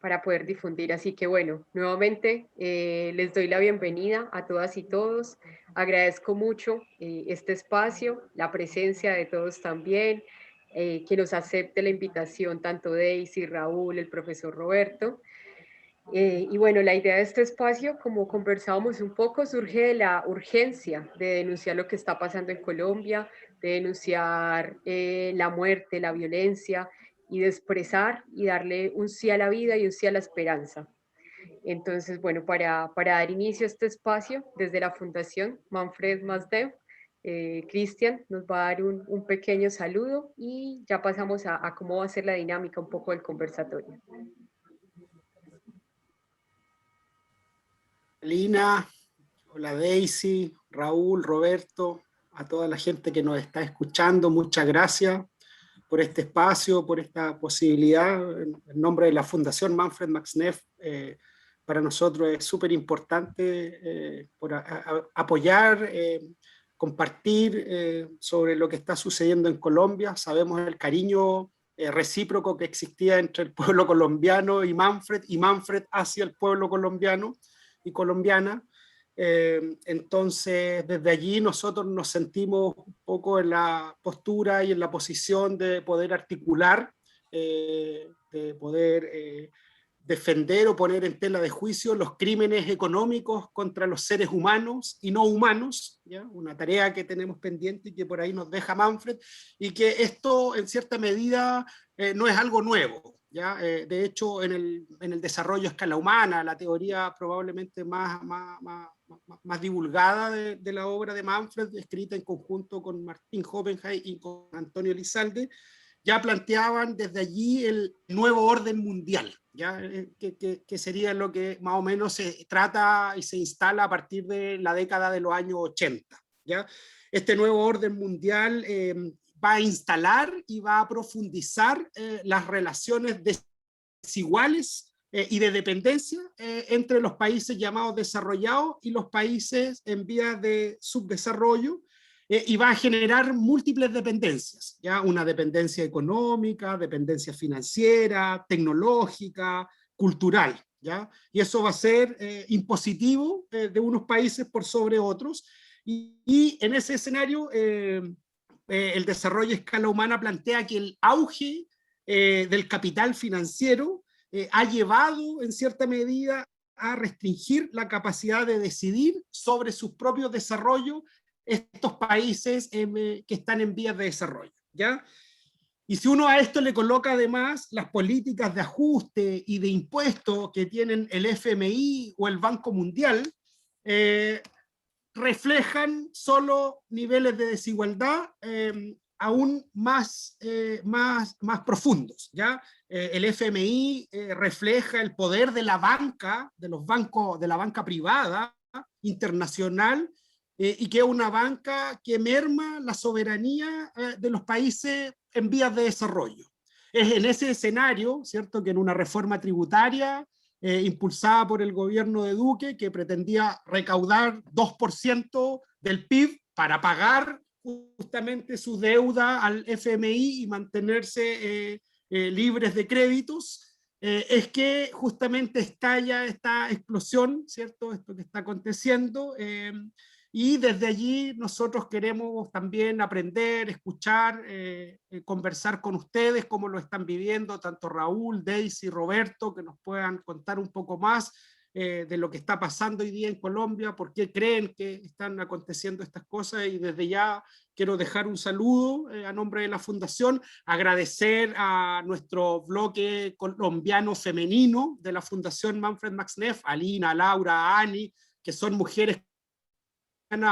para poder difundir. Así que bueno, nuevamente les doy la bienvenida a todas y todos. Agradezco mucho este espacio, la presencia de todos también, que nos acepte la invitación tanto Daisy, Raúl, el profesor Roberto. Y bueno, la idea de este espacio, como conversábamos un poco, surge de la urgencia de denunciar lo que está pasando en Colombia, de denunciar la muerte, la violencia y de expresar y darle un sí a la vida y un sí a la esperanza. Entonces, bueno, para dar inicio a este espacio, desde la Fundación Manfred Masdev, Cristian nos va a dar un pequeño saludo y ya pasamos a cómo va a ser la dinámica un poco del conversatorio. Lina, hola Daisy, Raúl, Roberto, a toda la gente que nos está escuchando, muchas gracias por este espacio, por esta posibilidad. En nombre de la Fundación Manfred Max Neff, para nosotros es súper importante por apoyar, compartir sobre lo que está sucediendo en Colombia. Sabemos el cariño recíproco que existía entre el pueblo colombiano y Manfred hacia el pueblo colombiano y colombiana. Entonces, desde allí nosotros nos sentimos un poco en la postura y en la posición de poder articular, de poder defender o poner en tela de juicio los crímenes económicos contra los seres humanos y no humanos, ¿ya? Una tarea que tenemos pendiente y que por ahí nos deja Manfred, y que esto en cierta medida no es algo nuevo. ¿Ya? De hecho, en el desarrollo a escala humana, la teoría probablemente más divulgada de la obra de Manfred, escrita en conjunto con Martín Oppenheim y con Antonio Elizalde, ya planteaban desde allí el nuevo orden mundial, ¿ya? Que sería lo que más o menos se trata y se instala a partir de la década de los años 80. ¿Ya? Este nuevo orden mundial va a instalar y va a profundizar las relaciones desiguales y de dependencia entre los países llamados desarrollados y los países en vías de subdesarrollo, y va a generar múltiples dependencias, ¿ya? Una dependencia económica, dependencia financiera, tecnológica, cultural, ¿ya? Y eso va a ser impositivo de unos países por sobre otros, y en ese escenario el desarrollo a escala humana plantea que el auge del capital financiero ha llevado en cierta medida a restringir la capacidad de decidir sobre sus propios desarrollos estos países que están en vías de desarrollo, ¿ya? Y si uno a esto le coloca además las políticas de ajuste y de impuestos que tienen el FMI o el Banco Mundial, reflejan solo niveles de desigualdad aún más profundos, ¿ya? El FMI refleja el poder de la banca, de los bancos, de la banca privada internacional, y que es una banca que merma la soberanía de los países en vías de desarrollo. Es en ese escenario, ¿cierto?, que en una reforma tributaria impulsada por el gobierno de Duque, que pretendía recaudar 2% del PIB para pagar justamente su deuda al FMI y mantenerse libres de créditos, es que justamente estalla esta explosión, ¿cierto? Esto que está aconteciendo, y desde allí nosotros queremos también aprender, escuchar, conversar con ustedes, cómo lo están viviendo, tanto Raúl, Daisy, Roberto, que nos puedan contar un poco más de lo que está pasando hoy día en Colombia, por qué creen que están aconteciendo estas cosas, y desde ya quiero dejar un saludo a nombre de la Fundación, agradecer a nuestro bloque colombiano femenino de la Fundación Manfred Max Neff, a Lina, a Laura, a Ani, que son mujeres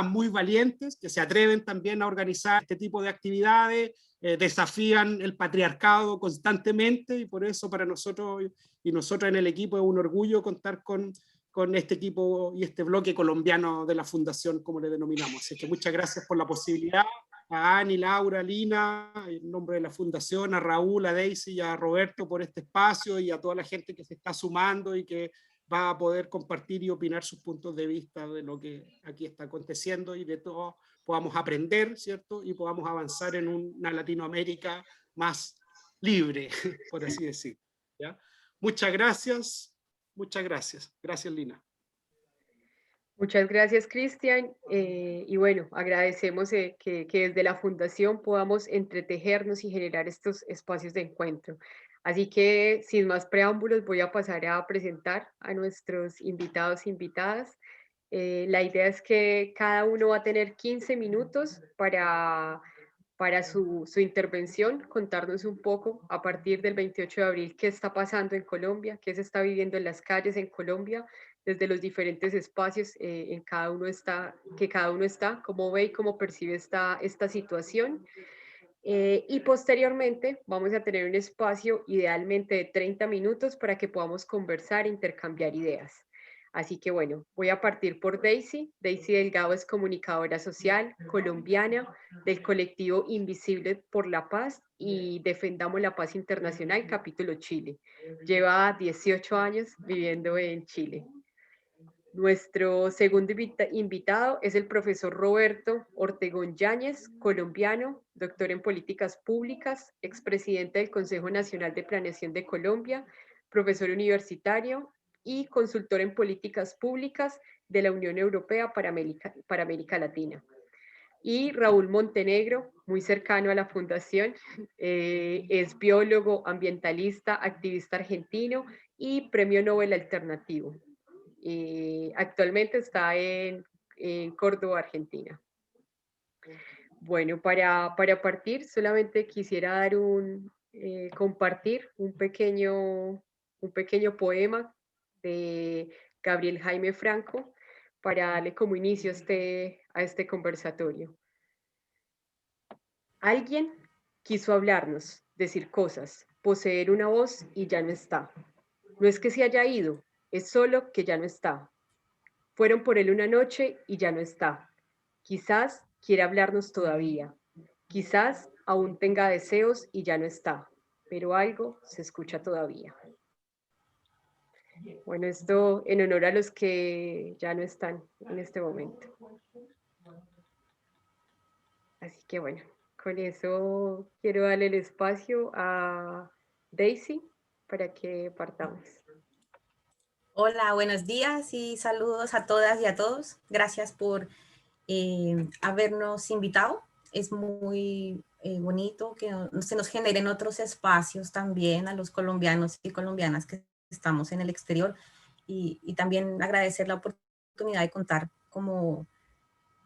muy valientes, que se atreven también a organizar este tipo de actividades, desafían el patriarcado constantemente, y por eso para nosotros y nosotras en el equipo es un orgullo contar con este equipo y este bloque colombiano de la Fundación, como le denominamos. Así que muchas gracias por la posibilidad, a Ani, Laura, Lina, en nombre de la Fundación, a Raúl, a Daisy y a Roberto por este espacio, y a toda la gente que se está sumando y que va a poder compartir y opinar sus puntos de vista de lo que aquí está aconteciendo, y de todo podamos aprender, ¿cierto? Y podamos avanzar en una Latinoamérica más libre, por así decir, ¿ya? Muchas gracias. Muchas gracias. Gracias, Lina. Muchas gracias, Cristian. Y bueno, agradecemos que desde la Fundación podamos entretejernos y generar estos espacios de encuentro. Así que, sin más preámbulos, voy a pasar a presentar a nuestros invitados e invitadas. La idea es que cada uno va a tener 15 minutos para su intervención, contarnos un poco a partir del 28 de abril qué está pasando en Colombia, qué se está viviendo en las calles en Colombia, desde los diferentes espacios en que cada uno está, cómo ve y cómo percibe esta situación. Y posteriormente vamos a tener un espacio idealmente de 30 minutos para que podamos conversar e intercambiar ideas. Así que bueno, voy a partir por Daisy. Daisy Delgado es comunicadora social colombiana del colectivo Invisible por la Paz y Defendamos la Paz Internacional, capítulo Chile. Lleva 18 años viviendo en Chile. Nuestro segundo invitado es el profesor Roberto Ortegón Yáñez, colombiano, doctor en políticas públicas, expresidente del Consejo Nacional de Planeación de Colombia, profesor universitario y consultor en políticas públicas de la Unión Europea para América Latina. Y Raúl Montenegro, muy cercano a la fundación, es biólogo, ambientalista, activista argentino y premio Nobel alternativo. Actualmente está en Córdoba, Argentina. Bueno, para partir, solamente quisiera dar compartir un pequeño poema de Gabriel Jaime Franco para darle como inicio a este conversatorio. Alguien quiso hablarnos, decir cosas, poseer una voz y ya no está. No es que se haya ido, es solo que ya no está. Fueron por él una noche y ya no está. Quizás quiera hablarnos todavía. Quizás aún tenga deseos y ya no está. Pero algo se escucha todavía. Bueno, esto en honor a los que ya no están en este momento. Así que bueno, con eso quiero darle el espacio a Daisy para que partamos. Hola, buenos días y saludos a todas y a todos. Gracias por habernos invitado. Es muy bonito que se nos generen otros espacios también a los colombianos y colombianas que estamos en el exterior y también agradecer la oportunidad de contar cómo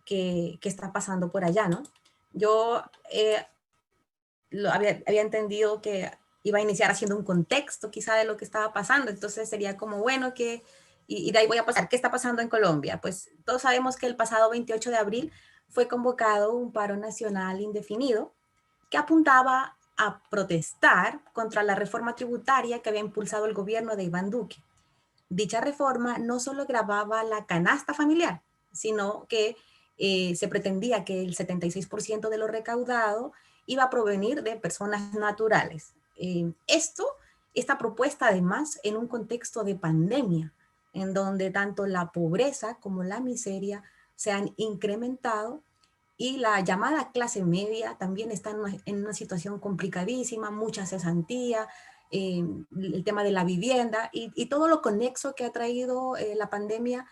qué está pasando por allá, ¿no? Yo había entendido que iba a iniciar haciendo un contexto quizá de lo que estaba pasando, entonces sería como, bueno, y de ahí voy a pasar, ¿qué está pasando en Colombia? Pues todos sabemos que el pasado 28 de abril fue convocado un paro nacional indefinido que apuntaba a protestar contra la reforma tributaria que había impulsado el gobierno de Iván Duque. Dicha reforma no solo grababa la canasta familiar, sino que se pretendía que el 76% de lo recaudado iba a provenir de personas naturales. Esta propuesta además en un contexto de pandemia, en donde tanto la pobreza como la miseria se han incrementado y la llamada clase media también está en una situación complicadísima, mucha cesantía, el tema de la vivienda y todo lo conexo que ha traído la pandemia,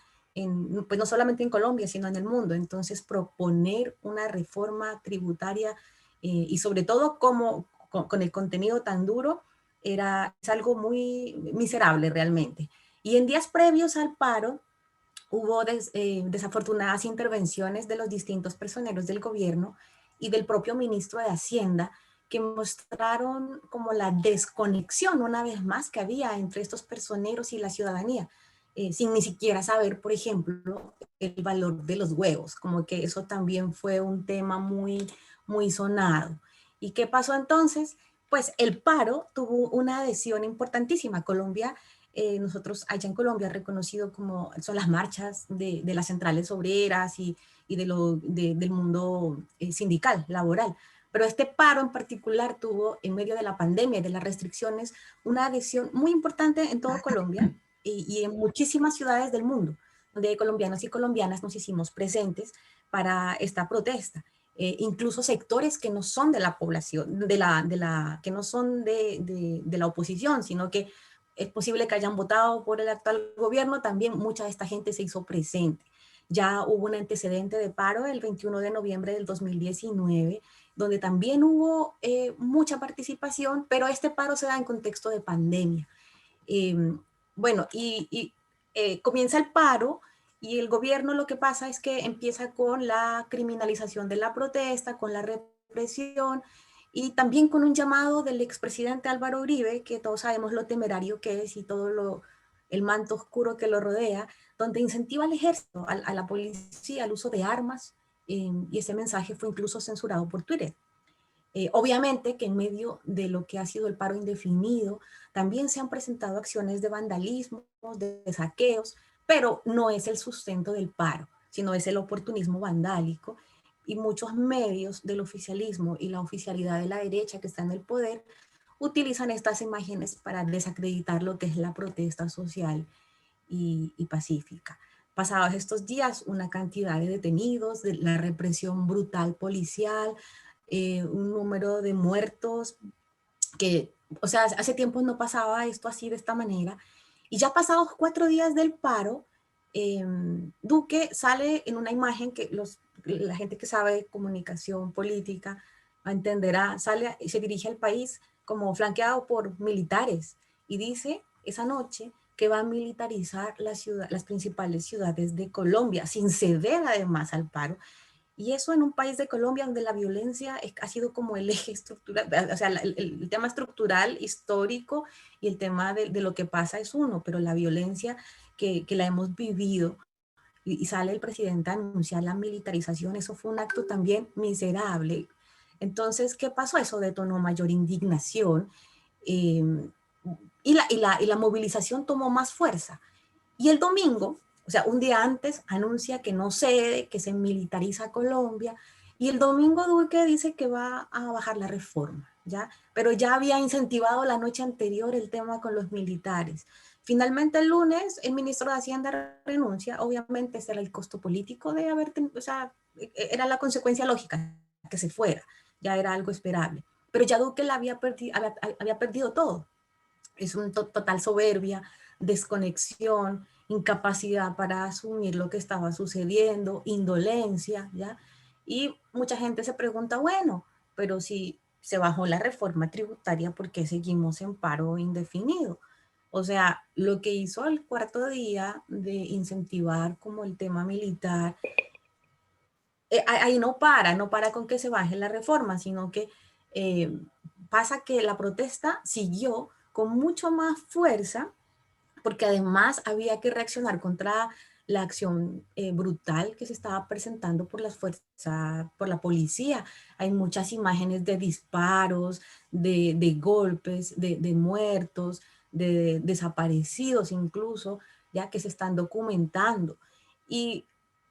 pues no solamente en Colombia, sino en el mundo. Entonces, proponer una reforma tributaria y sobre todo con el contenido tan duro es algo muy miserable realmente. Y en días previos al paro, hubo desafortunadas intervenciones de los distintos personeros del gobierno y del propio ministro de Hacienda que mostraron como la desconexión una vez más que había entre estos personeros y la ciudadanía, sin ni siquiera saber, por ejemplo, el valor de los huevos, como que eso también fue un tema muy sonado. ¿Y qué pasó entonces? Pues el paro tuvo una adhesión importantísima. Colombia, nosotros allá en Colombia reconocido como son las marchas de las centrales obreras y del mundo sindical, laboral. Pero este paro en particular tuvo, en medio de la pandemia y de las restricciones, una adhesión muy importante en todo Colombia y en muchísimas ciudades del mundo, donde colombianos y colombianas nos hicimos presentes para esta protesta. Incluso sectores que no son de la población, que no son de la oposición, sino que es posible que hayan votado por el actual gobierno, también mucha de esta gente se hizo presente. Ya hubo un antecedente de paro el 21 de noviembre del 2019, donde también hubo mucha participación, pero este paro se da en contexto de pandemia. Bueno, comienza el paro y el gobierno lo que pasa es que empieza con la criminalización de la protesta, con la represión y también con un llamado del expresidente Álvaro Uribe, que todos sabemos lo temerario que es y todo el manto oscuro que lo rodea, donde incentiva al ejército, a la policía, al uso de armas, y ese mensaje fue incluso censurado por Twitter. Obviamente que en medio de lo que ha sido el paro indefinido, también se han presentado acciones de vandalismo, de saqueos, pero no es el sustento del paro, sino es el oportunismo vandálico. Y muchos medios del oficialismo y la oficialidad de la derecha que está en el poder utilizan estas imágenes para desacreditar lo que es la protesta social y pacífica. Pasados estos días, una cantidad de detenidos, de la represión brutal policial, un número de muertos que, o sea, hace tiempo no pasaba esto así de esta manera. Y ya pasados 4 días del paro, Duque sale en una imagen que la gente que sabe comunicación política entenderá, sale y se dirige al país como flanqueado por militares y dice esa noche que va a militarizar las principales ciudades de Colombia, sin ceder además al paro. Y eso en un país de Colombia donde la violencia ha sido como el eje estructural, o sea, el tema estructural, histórico, y el tema de lo que pasa es uno, pero la violencia que la hemos vivido, y sale el presidente a anunciar la militarización, eso fue un acto también miserable. Entonces, ¿qué pasó? Eso detonó mayor indignación, eh, y la movilización tomó más fuerza. Y el domingo, o sea, un día antes, anuncia que no cede, que se militariza Colombia, y el domingo Duque dice que va a bajar la reforma, ¿ya? Pero ya había incentivado la noche anterior el tema con los militares. Finalmente el lunes el ministro de Hacienda renuncia, obviamente ese era el costo político de haber tenido, o sea, era la consecuencia lógica que se fuera, ya era algo esperable. Pero ya Duque había perdido todo. Es un total soberbia, desconexión, incapacidad para asumir lo que estaba sucediendo, indolencia, ¿ya? Y mucha gente se pregunta, bueno, pero si se bajó la reforma tributaria, ¿por qué seguimos en paro indefinido? O sea, lo que hizo al cuarto día de incentivar como el tema militar, ahí no para con que se baje la reforma, sino que pasa que la protesta siguió con mucho más fuerza, porque además había que reaccionar contra la acción brutal que se estaba presentando por las fuerzas, por la policía. Hay muchas imágenes de disparos, de golpes, de muertos, de desaparecidos incluso, ya que se están documentando. Y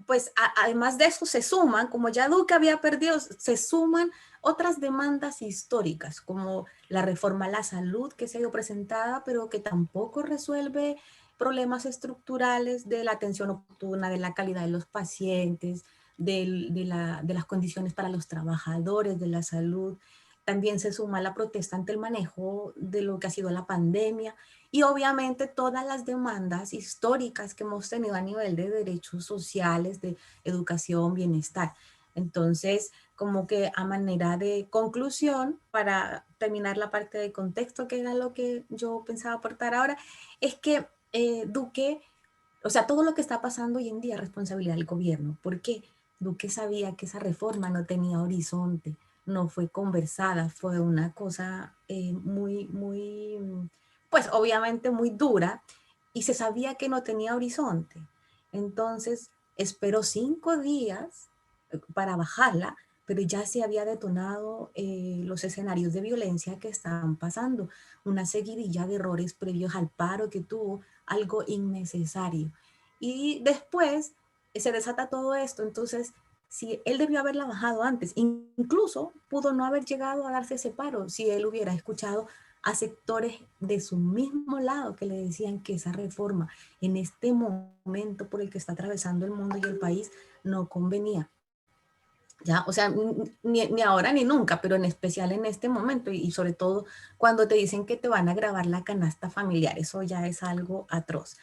pues además de eso se suman, como ya Duque había perdido, se suman otras demandas históricas, como la reforma a la salud que se ha ido presentada, pero que tampoco resuelve problemas estructurales de la atención oportuna, de la calidad de los pacientes, de las condiciones para los trabajadores de la salud. También se suma la protesta ante el manejo de lo que ha sido la pandemia y obviamente todas las demandas históricas que hemos tenido a nivel de derechos sociales, de educación, bienestar. Entonces, como que a manera de conclusión, para terminar la parte de contexto, que era lo que yo pensaba aportar ahora, es que Duque, o sea, todo lo que está pasando hoy en día es responsabilidad del gobierno. ¿Por qué? Duque sabía que esa reforma no tenía horizonte, no fue conversada, fue una cosa pues obviamente muy dura, y se sabía que no tenía horizonte. Entonces, esperó 5 días para bajarla, pero ya se había detonado los escenarios de violencia que estaban pasando, una seguidilla de errores previos al paro que tuvo, algo innecesario. Y después se desata todo esto, entonces si él debió haberla bajado antes, incluso pudo no haber llegado a darse ese paro si él hubiera escuchado a sectores de su mismo lado que le decían que esa reforma en este momento por el que está atravesando el mundo y el país no convenía. ¿ya? O sea, ni ahora ni nunca, pero en especial en este momento y sobre todo cuando te dicen que te van a grabar la canasta familiar, eso ya es algo atroz.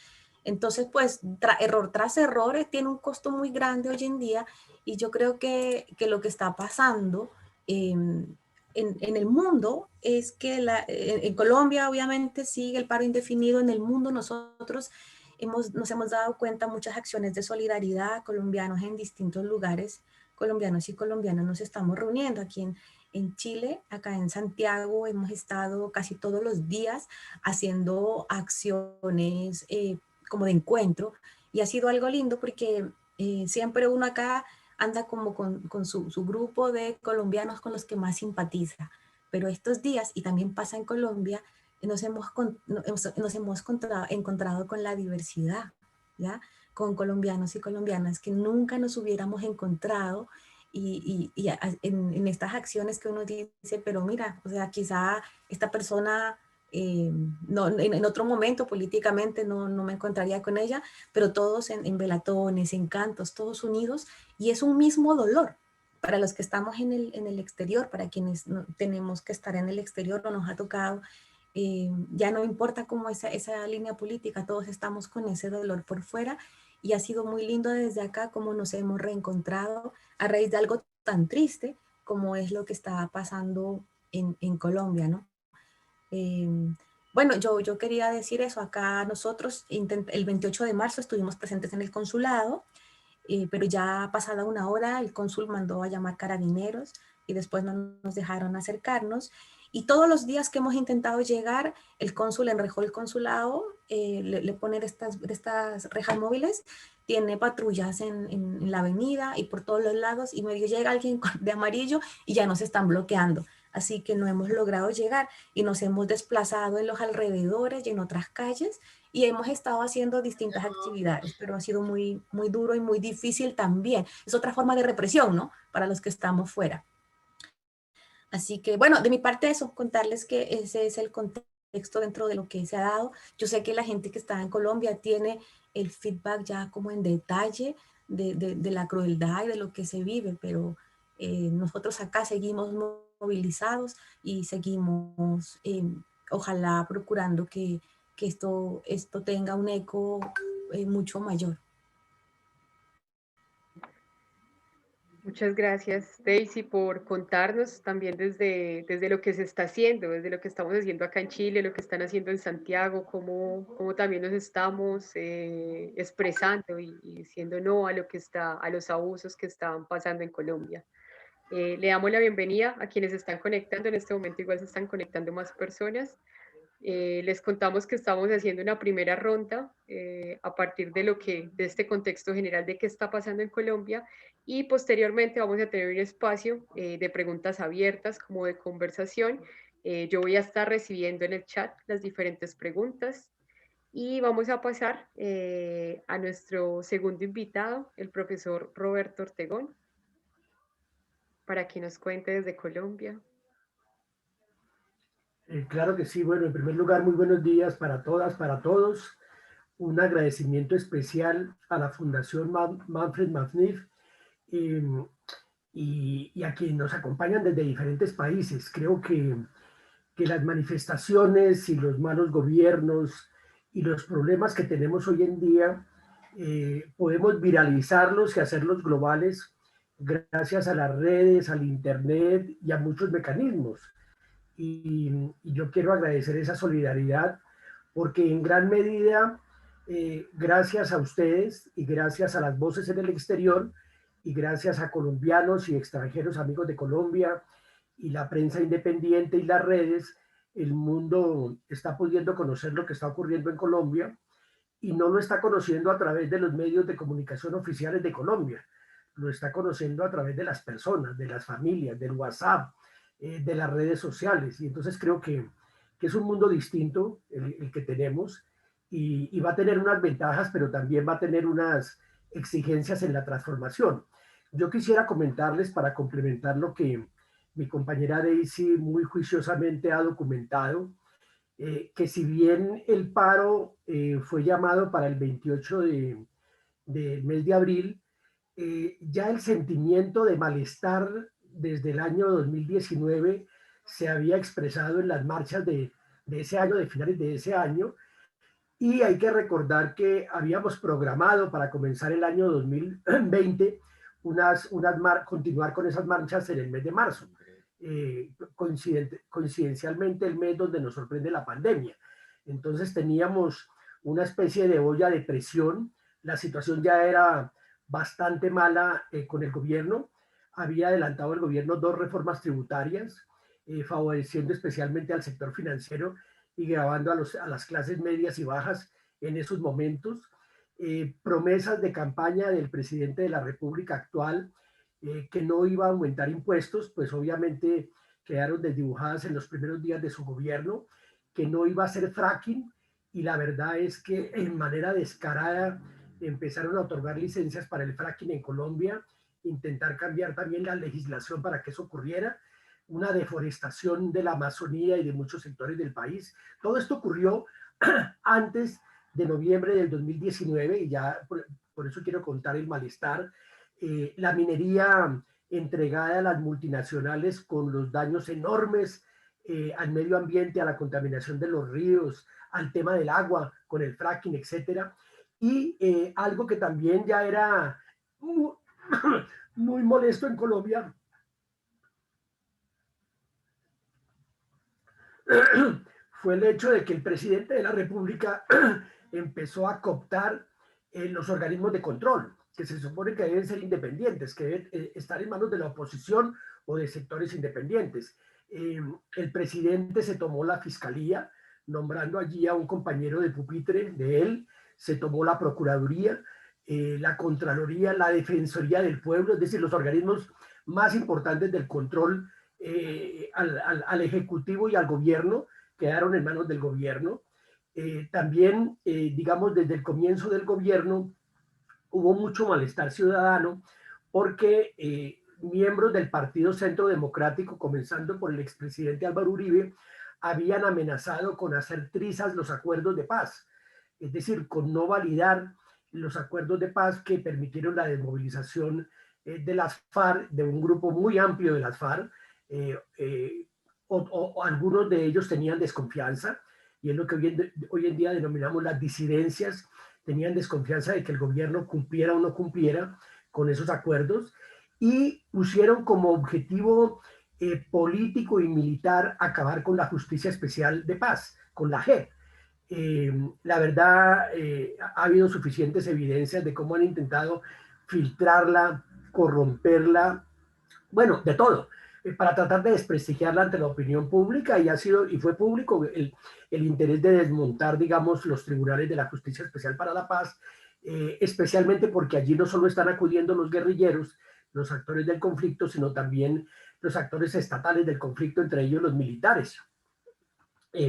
Entonces, pues, error tras error tiene un costo muy grande hoy en día y yo creo que lo que está pasando en el mundo es que en Colombia obviamente sigue el paro indefinido, en el mundo nosotros nos hemos dado cuenta muchas acciones de solidaridad colombianos en distintos lugares, colombianos y colombianas nos estamos reuniendo aquí en Chile, acá en Santiago, hemos estado casi todos los días haciendo acciones como de encuentro y ha sido algo lindo porque siempre uno acá anda como con su grupo de colombianos con los que más simpatiza, pero estos días, y también pasa en Colombia, nos hemos encontrado con la diversidad, ¿ya? Con colombianos y colombianas que nunca nos hubiéramos encontrado y en estas acciones que uno dice, pero mira, o sea, quizá esta persona no, en otro momento políticamente no me encontraría con ella, pero todos en velatones, en cantos, todos unidos, y es un mismo dolor para los que estamos en el exterior, para quienes no, tenemos que estar en el exterior o nos ha tocado, ya no importa cómo esa línea política, todos estamos con ese dolor por fuera y ha sido muy lindo desde acá como nos hemos reencontrado a raíz de algo tan triste como es lo que está pasando en Colombia, ¿no? Eh, bueno, yo quería decir eso, acá nosotros el 28 de marzo estuvimos presentes en el consulado, pero ya pasada una hora el cónsul mandó a llamar carabineros y después no nos dejaron acercarnos. Y todos los días que hemos intentado llegar, el cónsul enrejó el consulado, le pone estas rejas móviles, tiene patrullas en la avenida y por todos los lados, y medio llega alguien de amarillo y ya nos están bloqueando. Así que no hemos logrado llegar y nos hemos desplazado en los alrededores y en otras calles y hemos estado haciendo distintas actividades, pero ha sido muy, muy duro y muy difícil también. Es otra forma de represión, ¿no? Para los que estamos fuera. Así que, bueno, de mi parte eso, contarles que ese es el contexto dentro de lo que se ha dado. Yo sé que la gente que está en Colombia tiene el feedback ya como en detalle de la crueldad y de lo que se vive, pero nosotros acá seguimos movilizados y seguimos, ojalá, procurando que esto tenga un eco mucho mayor. Muchas gracias, Daisy, por contarnos también desde lo que se está haciendo, desde lo que estamos haciendo acá en Chile, lo que están haciendo en Santiago, cómo también nos estamos expresando y diciendo no a lo que está, a los abusos que están pasando en Colombia. Le damos la bienvenida a quienes se están conectando. En este momento igual se están conectando más personas. Les contamos que estamos haciendo una primera ronda a partir de este contexto general de qué está pasando en Colombia y posteriormente vamos a tener un espacio de preguntas abiertas como de conversación. Yo voy a estar recibiendo en el chat las diferentes preguntas y vamos a pasar a nuestro segundo invitado, el profesor Roberto Ortegón, para que nos cuente desde Colombia. Claro que sí. Bueno, en primer lugar, muy buenos días para todas, para todos. Un agradecimiento especial a la Fundación Manfred Mafnif y a quienes nos acompañan desde diferentes países. Creo que las manifestaciones y los malos gobiernos y los problemas que tenemos hoy en día podemos viralizarlos y hacerlos globales gracias a las redes, al Internet y a muchos mecanismos. Y yo quiero agradecer esa solidaridad porque en gran medida, gracias a ustedes y gracias a las voces en el exterior y gracias a colombianos y extranjeros amigos de Colombia y la prensa independiente y las redes, el mundo está pudiendo conocer lo que está ocurriendo en Colombia y no lo está conociendo a través de los medios de comunicación oficiales de Colombia, lo está conociendo a través de las personas, de las familias, del WhatsApp, de las redes sociales. Y entonces creo que es un mundo distinto el que tenemos y va a tener unas ventajas, pero también va a tener unas exigencias en la transformación. Yo quisiera comentarles para complementar lo que mi compañera Daisy muy juiciosamente ha documentado, que si bien el paro fue llamado para el 28 del mes de abril, ya el sentimiento de malestar desde el año 2019 se había expresado en las marchas de ese año, de finales de ese año, y hay que recordar que habíamos programado para comenzar el año 2020 continuar con esas marchas en el mes de marzo, coincidencialmente el mes donde nos sorprende la pandemia. Entonces teníamos una especie de olla de presión, la situación ya era bastante mala con el gobierno, había adelantado el gobierno 2 reformas tributarias, favoreciendo especialmente al sector financiero y grabando a las clases medias y bajas en esos momentos. Promesas de campaña del presidente de la República actual que no iba a aumentar impuestos, pues obviamente quedaron desdibujadas en los primeros días de su gobierno, que no iba a ser fracking, y la verdad es que en manera descarada empezaron a otorgar licencias para el fracking en Colombia, intentar cambiar también la legislación para que eso ocurriera, una deforestación de la Amazonía y de muchos sectores del país. Todo esto ocurrió antes de noviembre del 2019 y ya por eso quiero contar el malestar. La minería entregada a las multinacionales con los daños enormes al medio ambiente, a la contaminación de los ríos, al tema del agua con el fracking, etcétera. Y algo que también ya era muy molesto en Colombia fue el hecho de que el presidente de la República empezó a cooptar los organismos de control, que se supone que deben ser independientes, que deben estar en manos de la oposición o de sectores independientes. El presidente se tomó la fiscalía, nombrando allí a un compañero de pupitre de él, se tomó la Procuraduría, la Contraloría, la Defensoría del Pueblo, es decir, los organismos más importantes del control al Ejecutivo y al Gobierno, quedaron en manos del Gobierno. También, digamos, desde el comienzo del Gobierno hubo mucho malestar ciudadano porque miembros del Partido Centro Democrático, comenzando por el expresidente Álvaro Uribe, habían amenazado con hacer trizas los acuerdos de paz, es decir, con no validar los acuerdos de paz que permitieron la desmovilización de las FARC, de un grupo muy amplio de las FARC, o algunos de ellos tenían desconfianza, y es lo que hoy en día denominamos las disidencias, tenían desconfianza de que el gobierno cumpliera o no cumpliera con esos acuerdos, y pusieron como objetivo político y militar acabar con la Justicia Especial de Paz, con la JEP. La verdad, ha habido suficientes evidencias de cómo han intentado filtrarla, corromperla, bueno, de todo, para tratar de desprestigiarla ante la opinión pública, y fue público el interés de desmontar, digamos, los tribunales de la Justicia Especial para la Paz, especialmente porque allí no solo están acudiendo los guerrilleros, los actores del conflicto, sino también los actores estatales del conflicto, entre ellos los militares,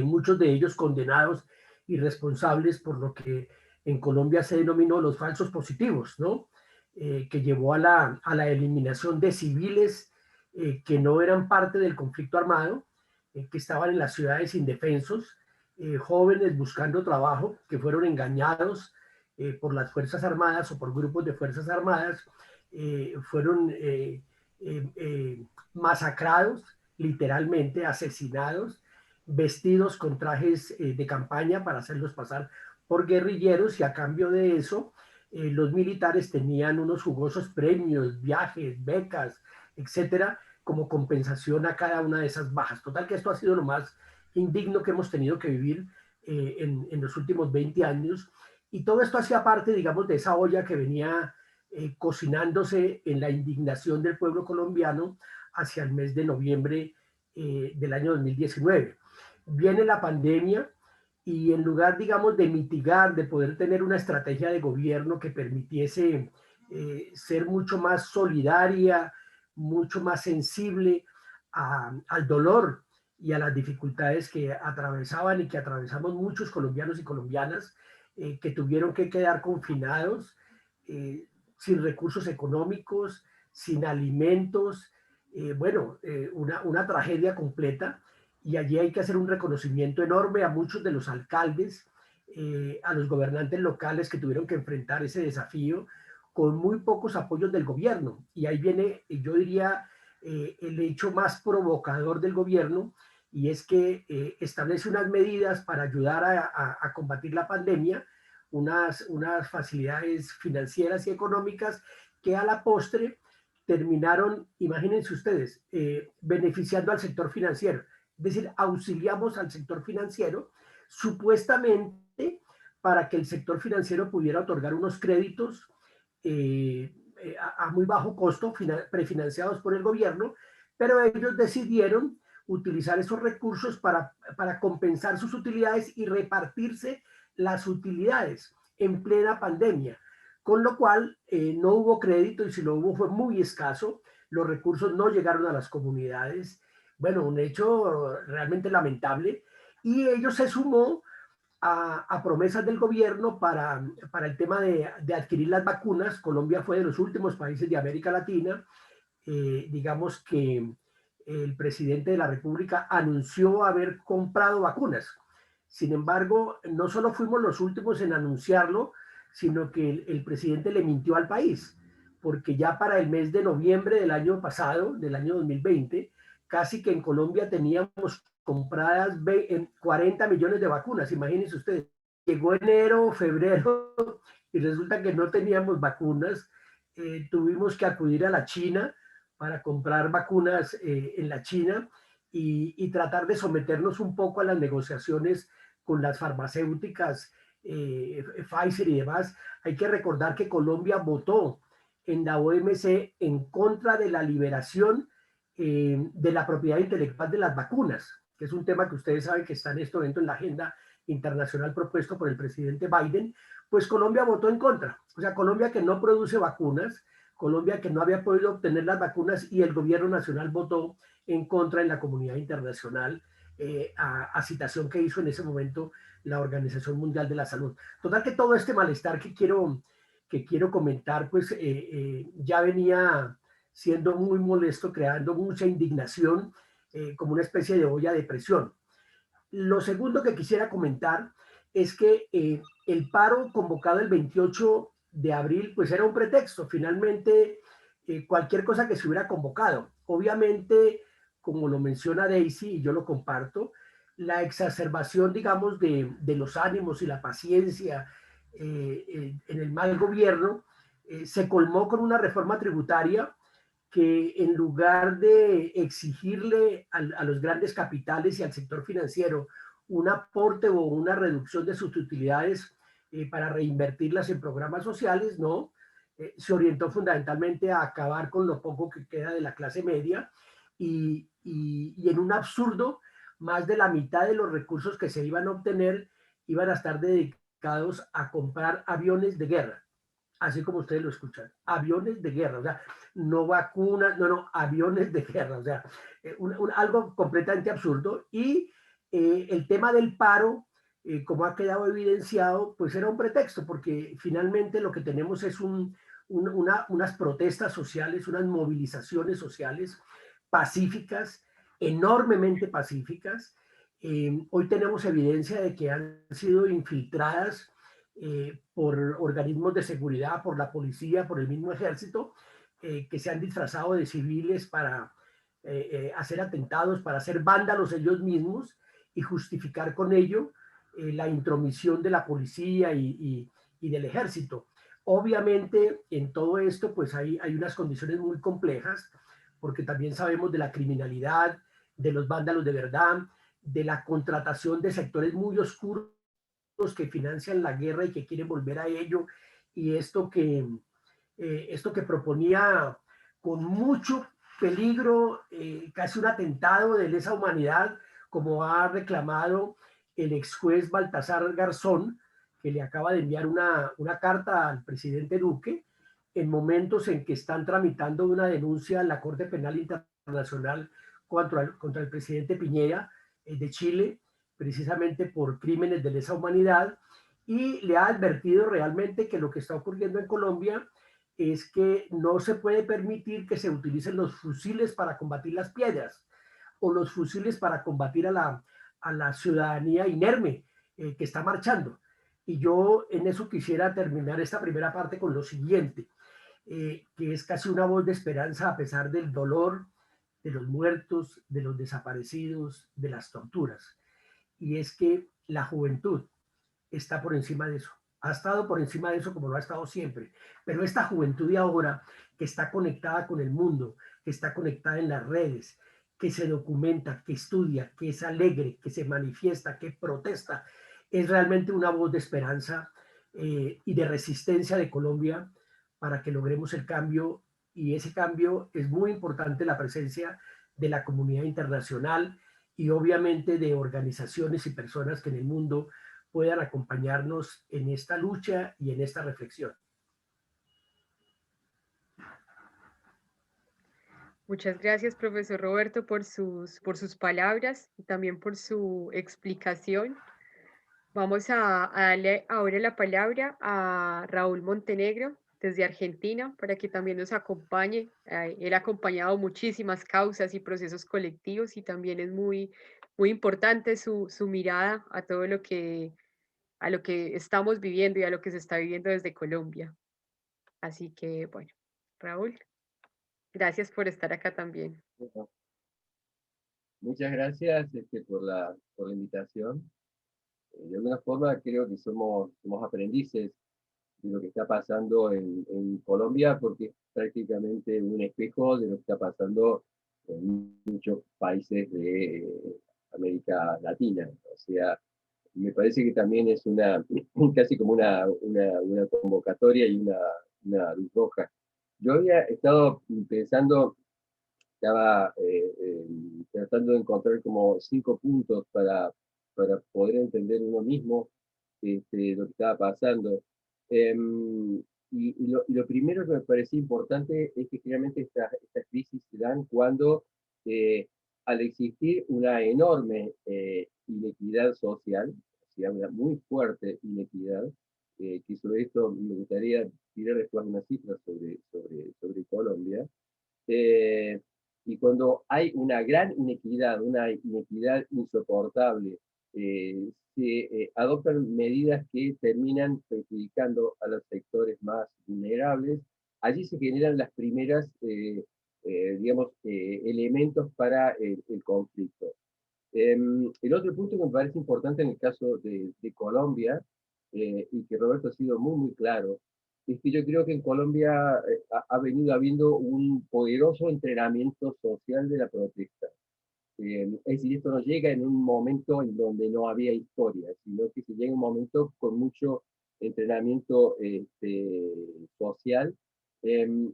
muchos de ellos condenados y responsables por lo que en Colombia se denominó los falsos positivos, ¿no? Que llevó a la eliminación de civiles que no eran parte del conflicto armado, que estaban en las ciudades indefensos, jóvenes buscando trabajo, que fueron engañados por las Fuerzas Armadas o por grupos de Fuerzas Armadas, fueron masacrados, literalmente asesinados, vestidos con trajes de campaña para hacerlos pasar por guerrilleros, y a cambio de eso los militares tenían unos jugosos premios, viajes, becas, etcétera, como compensación a cada una de esas bajas. Total que esto ha sido lo más indigno que hemos tenido que vivir en los últimos 20 años, y todo esto hacía parte, digamos, de esa olla que venía cocinándose en la indignación del pueblo colombiano hacia el mes de noviembre del año 2019. Viene la pandemia, y en lugar, digamos, de mitigar, de poder tener una estrategia de gobierno que permitiese ser mucho más solidaria, mucho más sensible al dolor y a las dificultades que atravesaban y que atravesamos muchos colombianos y colombianas, que tuvieron que quedar confinados, sin recursos económicos, sin alimentos, una tragedia completa. Y allí hay que hacer un reconocimiento enorme a muchos de los alcaldes, a los gobernantes locales que tuvieron que enfrentar ese desafío, con muy pocos apoyos del gobierno. Y ahí viene, yo diría, el hecho más provocador del gobierno, y es que establece unas medidas para ayudar a combatir la pandemia, unas facilidades financieras y económicas que a la postre terminaron, imagínense ustedes, beneficiando al sector financiero. Es decir, auxiliamos al sector financiero supuestamente para que el sector financiero pudiera otorgar unos créditos a muy bajo costo, prefinanciados por el gobierno, pero ellos decidieron utilizar esos recursos para compensar sus utilidades y repartirse las utilidades en plena pandemia, con lo cual no hubo crédito, y si lo hubo fue muy escaso, los recursos no llegaron a las comunidades. Bueno, un hecho realmente lamentable, y ello se sumó a promesas del gobierno para el tema de adquirir las vacunas. Colombia fue de los últimos países de América Latina. Digamos que el presidente de la República anunció haber comprado vacunas. Sin embargo, no solo fuimos los últimos en anunciarlo, sino que el presidente le mintió al país, porque ya para el mes de noviembre del año pasado, del año 2020, casi que en Colombia teníamos compradas 40 millones de vacunas, imagínense ustedes. Llegó enero, febrero, y resulta que no teníamos vacunas. Tuvimos que acudir a la China para comprar vacunas en la China y tratar de someternos un poco a las negociaciones con las farmacéuticas, Pfizer y demás. Hay que recordar que Colombia votó en la OMC en contra de la liberación de la propiedad intelectual de las vacunas, que es un tema que ustedes saben que está en este momento en la agenda internacional propuesto por el presidente Biden. Pues Colombia votó en contra. O sea, Colombia, que no produce vacunas, Colombia que no había podido obtener las vacunas, y el gobierno nacional votó en contra en la comunidad internacional, a citación que hizo en ese momento la Organización Mundial de la Salud. Total, que todo este malestar que quiero comentar, pues ya venía siendo muy molesto, creando mucha indignación, como una especie de olla de presión. Lo segundo que quisiera comentar es que el paro convocado el 28 de abril, pues era un pretexto. Finalmente, cualquier cosa que se hubiera convocado. Obviamente, como lo menciona Daisy, y yo lo comparto, la exacerbación, digamos, de los ánimos y la paciencia en el mal gobierno se colmó con una reforma tributaria que, en lugar de exigirle a los grandes capitales y al sector financiero un aporte o una reducción de sus utilidades para reinvertirlas en programas sociales, no, se orientó fundamentalmente a acabar con lo poco que queda de la clase media, y en un absurdo, más de la mitad de los recursos que se iban a obtener iban a estar dedicados a comprar aviones de guerra, así como ustedes lo escuchan, aviones de guerra, o sea, no vacunas, no, aviones de guerra, o sea, algo completamente absurdo. Y el tema del paro, como ha quedado evidenciado, pues era un pretexto, porque finalmente lo que tenemos es unas protestas sociales, unas movilizaciones sociales pacíficas, enormemente pacíficas. Hoy tenemos evidencia de que han sido infiltradas por organismos de seguridad, por la policía, por el mismo ejército, que se han disfrazado de civiles para hacer atentados, para hacer vándalos ellos mismos, y justificar con ello la intromisión de la policía y del ejército. Obviamente, en todo esto, pues hay unas condiciones muy complejas, porque también sabemos de la criminalidad, de los vándalos de verdad, de la contratación de sectores muy oscuros que financian la guerra y que quieren volver a ello, y esto que proponía con mucho peligro, casi un atentado de lesa humanidad, como ha reclamado el ex juez Baltasar Garzón, que le acaba de enviar una carta al presidente Duque, en momentos en que están tramitando una denuncia en la Corte Penal Internacional contra el presidente Piñera de Chile, precisamente por crímenes de lesa humanidad, y le ha advertido realmente que lo que está ocurriendo en Colombia es que no se puede permitir que se utilicen los fusiles para combatir las piedras, o los fusiles para combatir a la ciudadanía inerme que está marchando. Y yo en eso quisiera terminar esta primera parte con lo siguiente. que es casi una voz de esperanza a pesar del dolor, de los muertos, de los desaparecidos, de las torturas. Y es que la juventud está por encima de eso. Ha estado por encima de eso como lo ha estado siempre. Pero esta juventud de ahora, que está conectada con el mundo, que está conectada en las redes, que se documenta, que estudia, que es alegre, que se manifiesta, que protesta, es realmente una voz de esperanza y de resistencia de Colombia para que logremos el cambio. Y ese cambio es muy importante, la presencia de la comunidad internacional y obviamente de organizaciones y personas que en el mundo puedan acompañarnos en esta lucha y en esta reflexión. Muchas gracias, profesor Roberto, por sus palabras y también por su explicación. Vamos a darle ahora la palabra a Raúl Montenegro desde Argentina para que también nos acompañe. Él ha acompañado muchísimas causas y procesos colectivos y también es muy importante su mirada a todo a lo que estamos viviendo y a lo que se está viviendo desde Colombia. Así que, bueno, Raúl, gracias por estar acá también. Bueno, muchas gracias por la invitación. De alguna forma creo que somos aprendices de lo que está pasando en Colombia, porque es prácticamente un espejo de lo que está pasando en muchos países de América Latina. O sea, me parece que también es casi como una convocatoria y una luz roja. Yo había estado pensando, estaba tratando de encontrar como 5 puntos para poder entender uno mismo lo que estaba pasando. Y lo primero que me parecía importante es que generalmente estas crisis se dan cuando, al existir una enorme inequidad social, o sea, una muy fuerte inequidad, que sobre esto me gustaría tirar después unas cifras sobre Colombia, eh, y cuando hay una gran inequidad, una inequidad insoportable, se adoptan medidas que terminan perjudicando a los sectores más vulnerables. Allí se generan las primeras, digamos, elementos para el conflicto. El otro punto que me parece importante en el caso de Colombia, y que Roberto ha sido muy claro, es que yo creo que en Colombia ha venido habiendo un poderoso entrenamiento social de la protesta. Es decir, esto no llega en un momento en donde no había historia, sino que se llega en un momento con mucho entrenamiento social,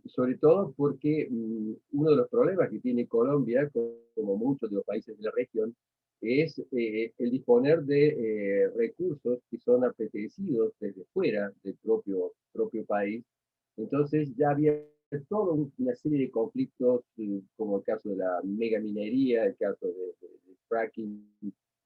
sobre todo porque uno de los problemas que tiene Colombia, como muchos de los países de la región, es el disponer de recursos que son apetecidos desde fuera del propio país. Entonces ya había toda una serie de conflictos, como el caso de la megaminería, el caso de fracking.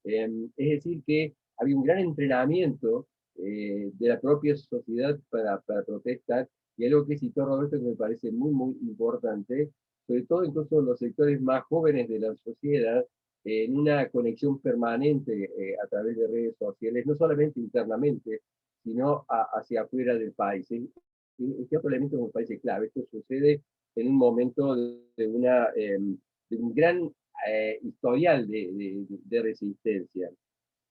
Es decir, que había un gran entrenamiento de la propia sociedad para protestar, y algo que citó Roberto que me parece muy importante, sobre todo incluso los sectores más jóvenes de la sociedad, en una conexión permanente a través de redes sociales, no solamente internamente, sino hacia afuera del país. Este otro elemento me parece clave. Esto sucede en un momento de un gran historial de resistencia.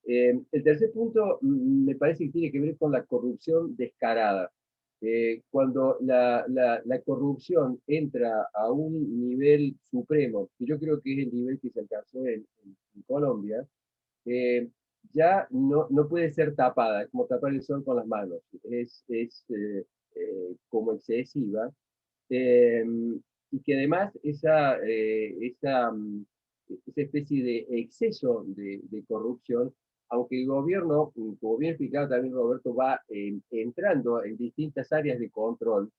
El tercer punto me parece que tiene que ver con la corrupción descarada. Cuando la corrupción entra a un nivel supremo, que yo creo que es el nivel que se alcanzó en Colombia, ya no puede ser tapada, es como tapar el sol con las manos, como excesiva, y que además esa especie de exceso de corrupción, aunque el gobierno, como bien explicaba también Roberto, va entrando en distintas áreas de control,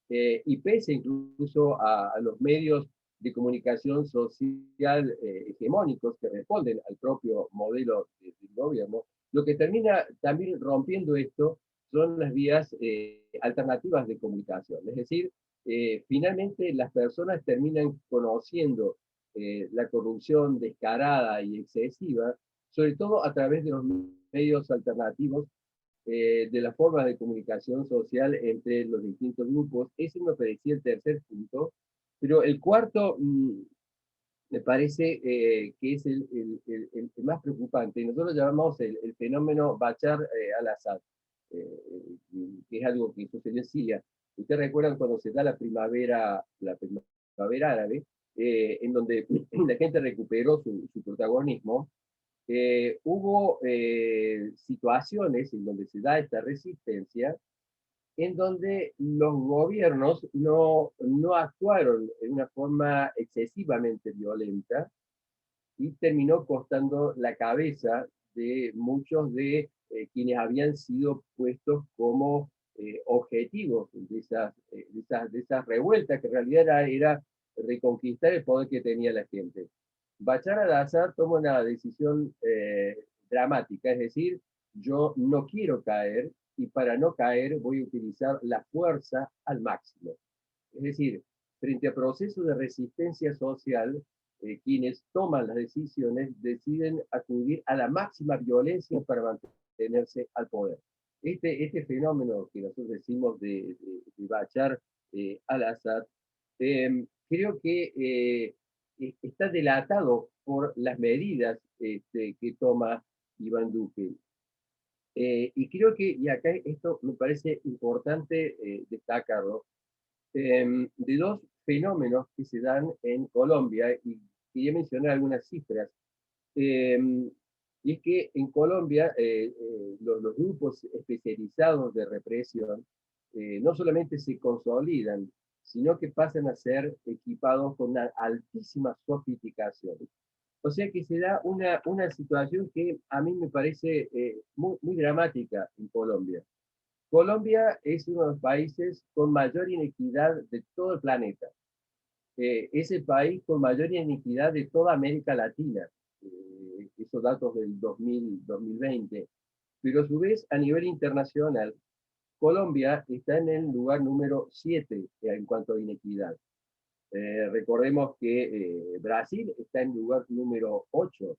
y pese incluso a los medios de comunicación social hegemónicos que responden al propio modelo del gobierno, lo que termina también rompiendo esto son las vías alternativas de comunicación. Es decir, finalmente las personas terminan conociendo la corrupción descarada y excesiva, sobre todo a través de los medios alternativos de las formas de comunicación social entre los distintos grupos. Ese me parecía el tercer punto, pero el cuarto me parece que es el más preocupante. Nosotros llamamos el fenómeno Bashar al-Assad, que es algo que sucedió en Siria. Ustedes recuerdan cuando se da la primavera árabe, en donde la gente recuperó su protagonismo. Hubo situaciones en donde se da esta resistencia, en donde los gobiernos no actuaron en una forma excesivamente violenta y terminó costando la cabeza de muchos de quienes habían sido puestos como objetivos de esas revueltas, que en realidad era reconquistar el poder que tenía la gente. Bashar al-Assad toma una decisión dramática, es decir, yo no quiero caer, y para no caer voy a utilizar la fuerza al máximo. Es decir, frente a procesos de resistencia social, quienes toman las decisiones deciden acudir a la máxima violencia para mantenerse al poder. Este fenómeno que nosotros decimos de Bashar al-Assad, creo que está delatado por las medidas que toma Iván Duque. Y creo que, y acá esto me parece importante destacarlo, de dos fenómenos que se dan en Colombia, y quería mencionar algunas cifras. Y es que en Colombia los grupos especializados de represión no solamente se consolidan, sino que pasan a ser equipados con una altísima sofisticación. O sea que se da una situación que a mí me parece muy dramática en Colombia. Colombia es uno de los países con mayor inequidad de todo el planeta. Es el país con mayor inequidad de toda América Latina. Esos datos del 2020. Pero a su vez, a nivel internacional, Colombia está en el lugar número 7 en cuanto a inequidad. Recordemos que Brasil está en el lugar número 8,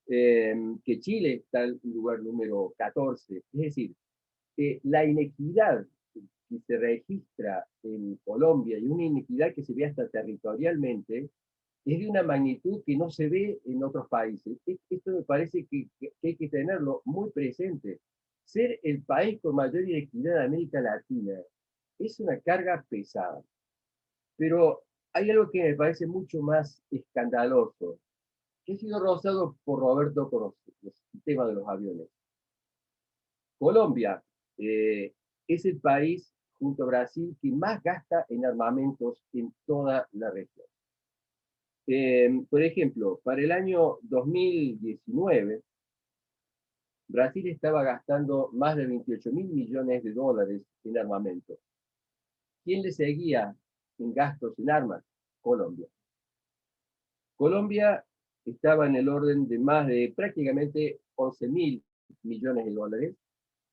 que Chile está en el lugar número 14. Es decir, la inequidad que se registra en Colombia y una inequidad que se ve hasta territorialmente es de una magnitud que no se ve en otros países. Esto me parece que hay que tenerlo muy presente. Ser el país con mayor inequidad de América Latina es una carga pesada. Pero hay algo que me parece mucho más escandaloso, que ha sido rozado por Roberto con el tema de los aviones. Colombia es el país, junto a Brasil, que más gasta en armamentos en toda la región. Por ejemplo, para el año 2019, Brasil estaba gastando más de 28.000 millones de dólares en armamento. ¿Quién le seguía en gastos en armas? Colombia. Colombia estaba en el orden de más de prácticamente 11.000 millones de dólares,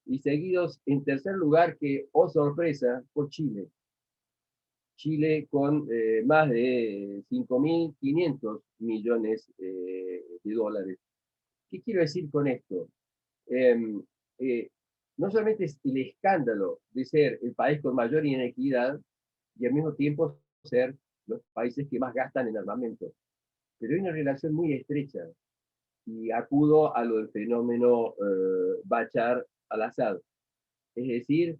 y seguidos en tercer lugar, que, oh sorpresa, por Chile. Chile con más de 5.500 millones de dólares. ¿Qué quiero decir con esto? No solamente es el escándalo de ser el país con mayor inequidad y al mismo tiempo ser los países que más gastan en armamento, pero hay una relación muy estrecha, y acudo a lo del fenómeno Bashar al-Assad. Es decir,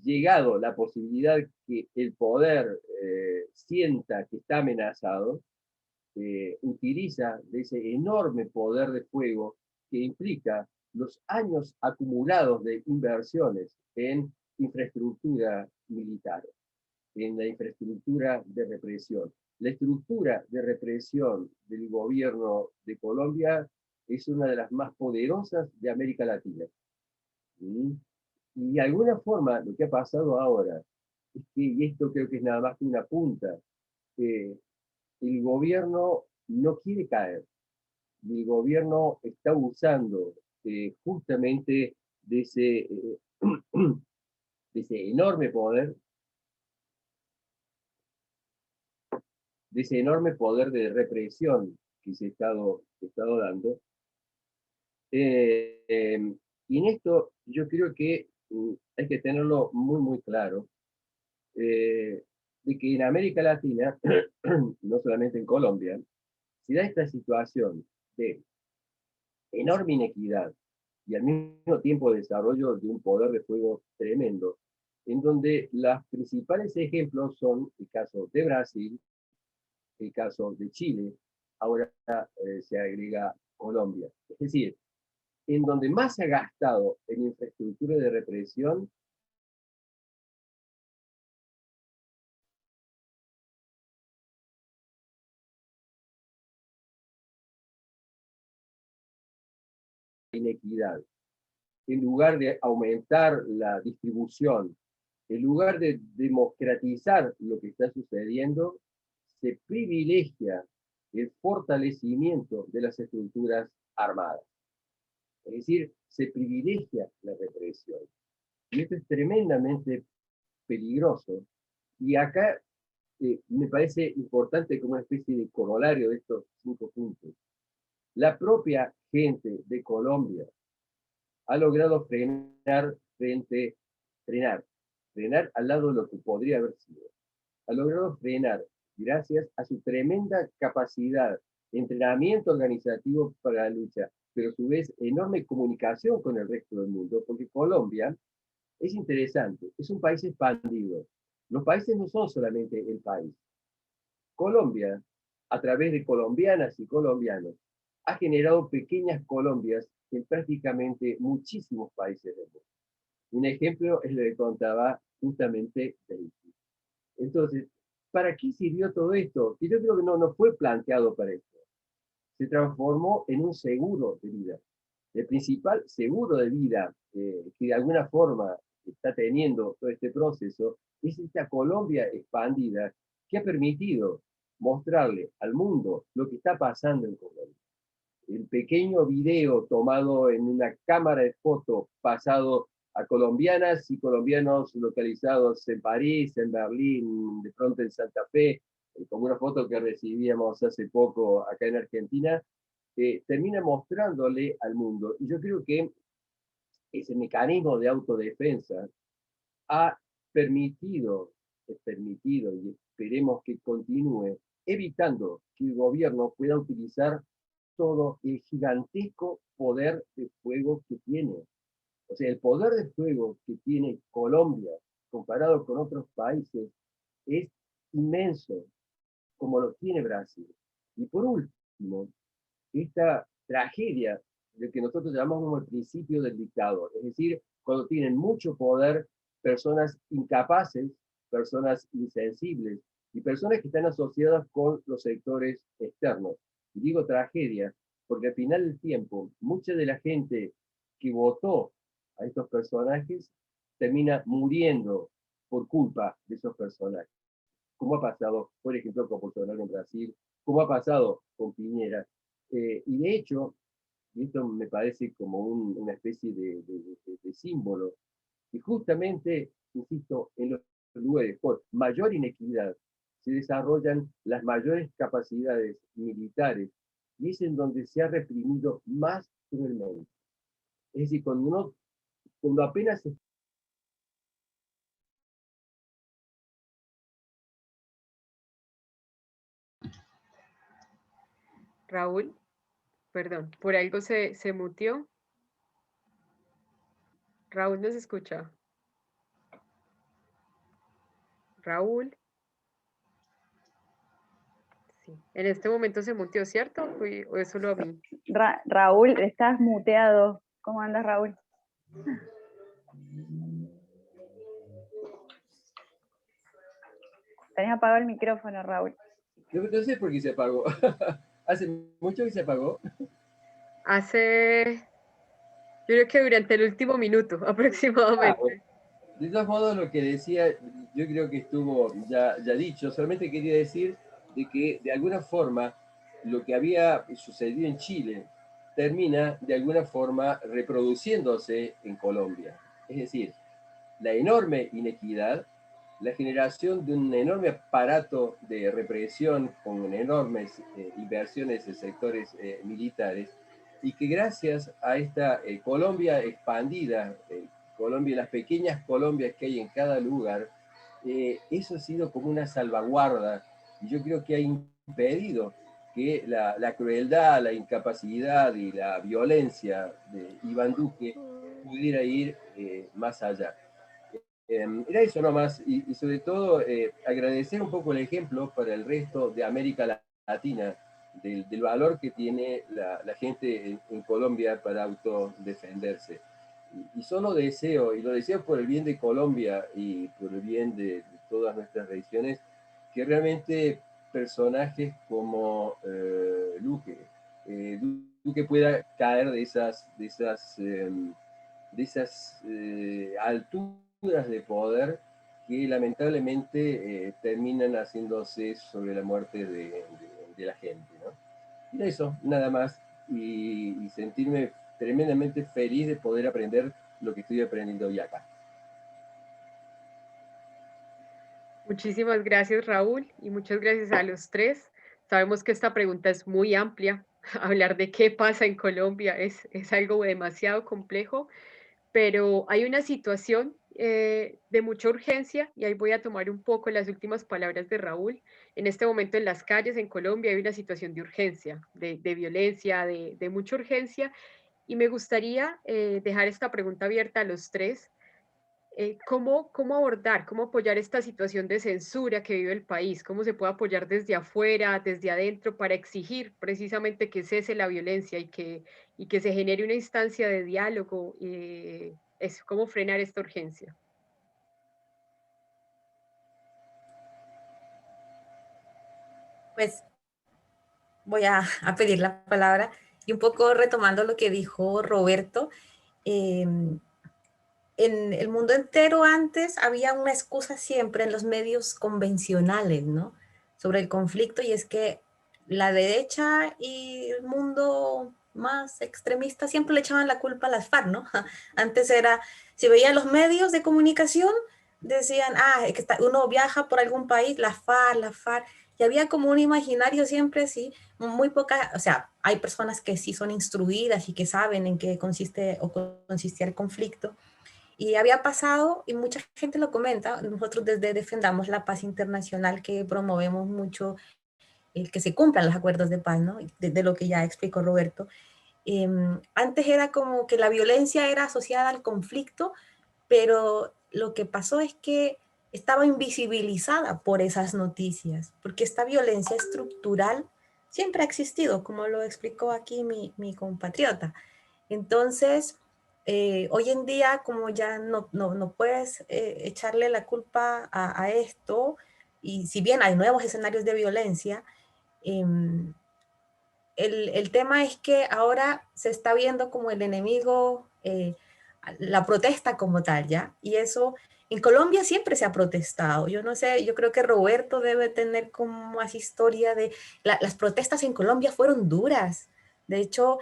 llegado la posibilidad que el poder sienta que está amenazado, utiliza de ese enorme poder de fuego que implica los años acumulados de inversiones en infraestructura militar, en la infraestructura de represión. La estructura de represión del gobierno de Colombia es una de las más poderosas de América Latina. ¿Sí? Y de alguna forma lo que ha pasado ahora es que, y esto creo que es nada más que una punta, el gobierno no quiere caer. Y el gobierno está usando justamente de ese, de ese enorme poder, de represión que se ha estado dando, Y en esto yo creo que hay que tenerlo muy, muy claro, de que en América Latina, no solamente en Colombia, se da esta situación de enorme inequidad y al mismo tiempo desarrollo de un poder de fuego tremendo, en donde los principales ejemplos son el caso de Brasil, el caso de Chile, ahora se agrega Colombia. Es decir, en donde más se ha gastado en infraestructura de represión inequidad. En lugar de aumentar la distribución, en lugar de democratizar lo que está sucediendo, se privilegia el fortalecimiento de las estructuras armadas. Es decir, se privilegia la represión. Y esto es tremendamente peligroso. Y acá me parece importante como una especie de corolario de estos 5 puntos. La propia gente de Colombia ha logrado frenar al lado de lo que podría haber sido. Ha logrado frenar gracias a su tremenda capacidad de entrenamiento organizativo para la lucha, pero a su vez enorme comunicación con el resto del mundo, porque Colombia es interesante, es un país expandido. Los países no son solamente el país. Colombia, a través de colombianas y colombianos, ha generado pequeñas Colombias en prácticamente muchísimos países del mundo. Un ejemplo es lo que contaba justamente Daisy. Entonces, ¿para qué sirvió todo esto? Y yo creo que no fue planteado para esto. Se transformó en un seguro de vida. El principal seguro de vida que de alguna forma está teniendo todo este proceso es esta Colombia expandida que ha permitido mostrarle al mundo lo que está pasando en Colombia. El pequeño video tomado en una cámara de foto pasado a colombianas y colombianos localizados en París, en Berlín, de pronto en Santa Fe, como una foto que recibíamos hace poco acá en Argentina, termina mostrándole al mundo. Y yo creo que ese mecanismo de autodefensa ha es permitido y esperemos que continúe, evitando que el gobierno pueda utilizar todo el gigantesco poder de fuego que tiene. O sea, el poder de fuego que tiene Colombia comparado con otros países es inmenso, como lo tiene Brasil. Y por último, esta tragedia de que nosotros llamamos como el principio del dictador, es decir, cuando tienen mucho poder personas incapaces, personas insensibles y personas que están asociadas con los sectores externos. Y digo tragedia porque al final del tiempo, mucha de la gente que votó a estos personajes termina muriendo por culpa de esos personajes. Como ha pasado, por ejemplo, con Bolsonaro en Brasil, como ha pasado con Piñera. Y de hecho, y esto me parece como una especie de símbolo, y justamente, insisto, en los lugares con mayor inequidad se desarrollan las mayores capacidades militares y es en donde se ha reprimido más cruelmente. Es decir, cuando apenas se... Raúl, perdón, por algo se mutió. Raúl nos escucha. Raúl. Sí. En este momento se muteó, ¿cierto? ¿O eso lo vi? Raúl, estás muteado. ¿Cómo andas, Raúl? Tenés apagado el micrófono, Raúl. No sé por qué se apagó. ¿Hace mucho que se apagó? Yo creo que durante el último minuto aproximadamente. Bueno. De todos modos, lo que decía, yo creo que estuvo ya dicho, solamente quería decir de que de alguna forma lo que había sucedido en Chile termina de alguna forma reproduciéndose en Colombia. Es decir, la enorme inequidad, la generación de un enorme aparato de represión con enormes inversiones en sectores militares, y que gracias a esta Colombia expandida, Colombia, las pequeñas Colombias que hay en cada lugar, eso ha sido como una salvaguarda, y yo creo que ha impedido que la crueldad, la incapacidad y la violencia de Iván Duque pudiera ir más allá. Era eso nomás, y sobre todo agradecer un poco el ejemplo para el resto de América Latina, del valor que tiene la gente en Colombia para autodefenderse. Y solo deseo, y lo deseo por el bien de Colombia y por el bien de todas nuestras regiones, que realmente personajes como Duque pueda caer de esas alturas de poder que lamentablemente terminan haciéndose sobre la muerte de la gente, ¿no? Y eso, nada más, y sentirme tremendamente feliz de poder aprender lo que estoy aprendiendo hoy acá. Muchísimas gracias, Raúl, y muchas gracias a los tres. Sabemos que esta pregunta es muy amplia. Hablar de qué pasa en Colombia es algo demasiado complejo, pero hay una situación de mucha urgencia, y ahí voy a tomar un poco las últimas palabras de Raúl. En este momento en las calles en Colombia hay una situación de urgencia, de violencia, de mucha urgencia, y me gustaría dejar esta pregunta abierta a los tres. ¿Cómo abordar, cómo apoyar esta situación de censura que vive el país? ¿Cómo se puede apoyar desde afuera, desde adentro, para exigir precisamente que cese la violencia y que se genere una instancia de diálogo? ¿Cómo frenar esta urgencia? Pues voy a pedir la palabra y un poco retomando lo que dijo Roberto. En el mundo entero antes había una excusa siempre en los medios convencionales, ¿no? Sobre el conflicto, y es que la derecha y el mundo más extremista siempre le echaban la culpa a las FARC, ¿no? Antes era, si veían los medios de comunicación, decían, es que uno viaja por algún país, la FARC, y había como un imaginario siempre, sí, muy poca, o sea, hay personas que sí son instruidas y que saben en qué consiste o consistía el conflicto, y había pasado, y mucha gente lo comenta, nosotros desde Defendamos la Paz Internacional, que promovemos mucho el que se cumplan los acuerdos de paz, ¿no? De lo que ya explicó Roberto. Antes era como que la violencia era asociada al conflicto, pero lo que pasó es que estaba invisibilizada por esas noticias, porque esta violencia estructural siempre ha existido, como lo explicó aquí mi compatriota. Entonces, hoy en día, como ya no puedes echarle la culpa a esto, y si bien hay nuevos escenarios de violencia, em, el tema es que ahora se está viendo como el enemigo, la protesta como tal, ¿ya? Y eso, en Colombia siempre se ha protestado. Yo no sé, yo creo que Roberto debe tener como más historia de, las protestas en Colombia fueron duras. De hecho,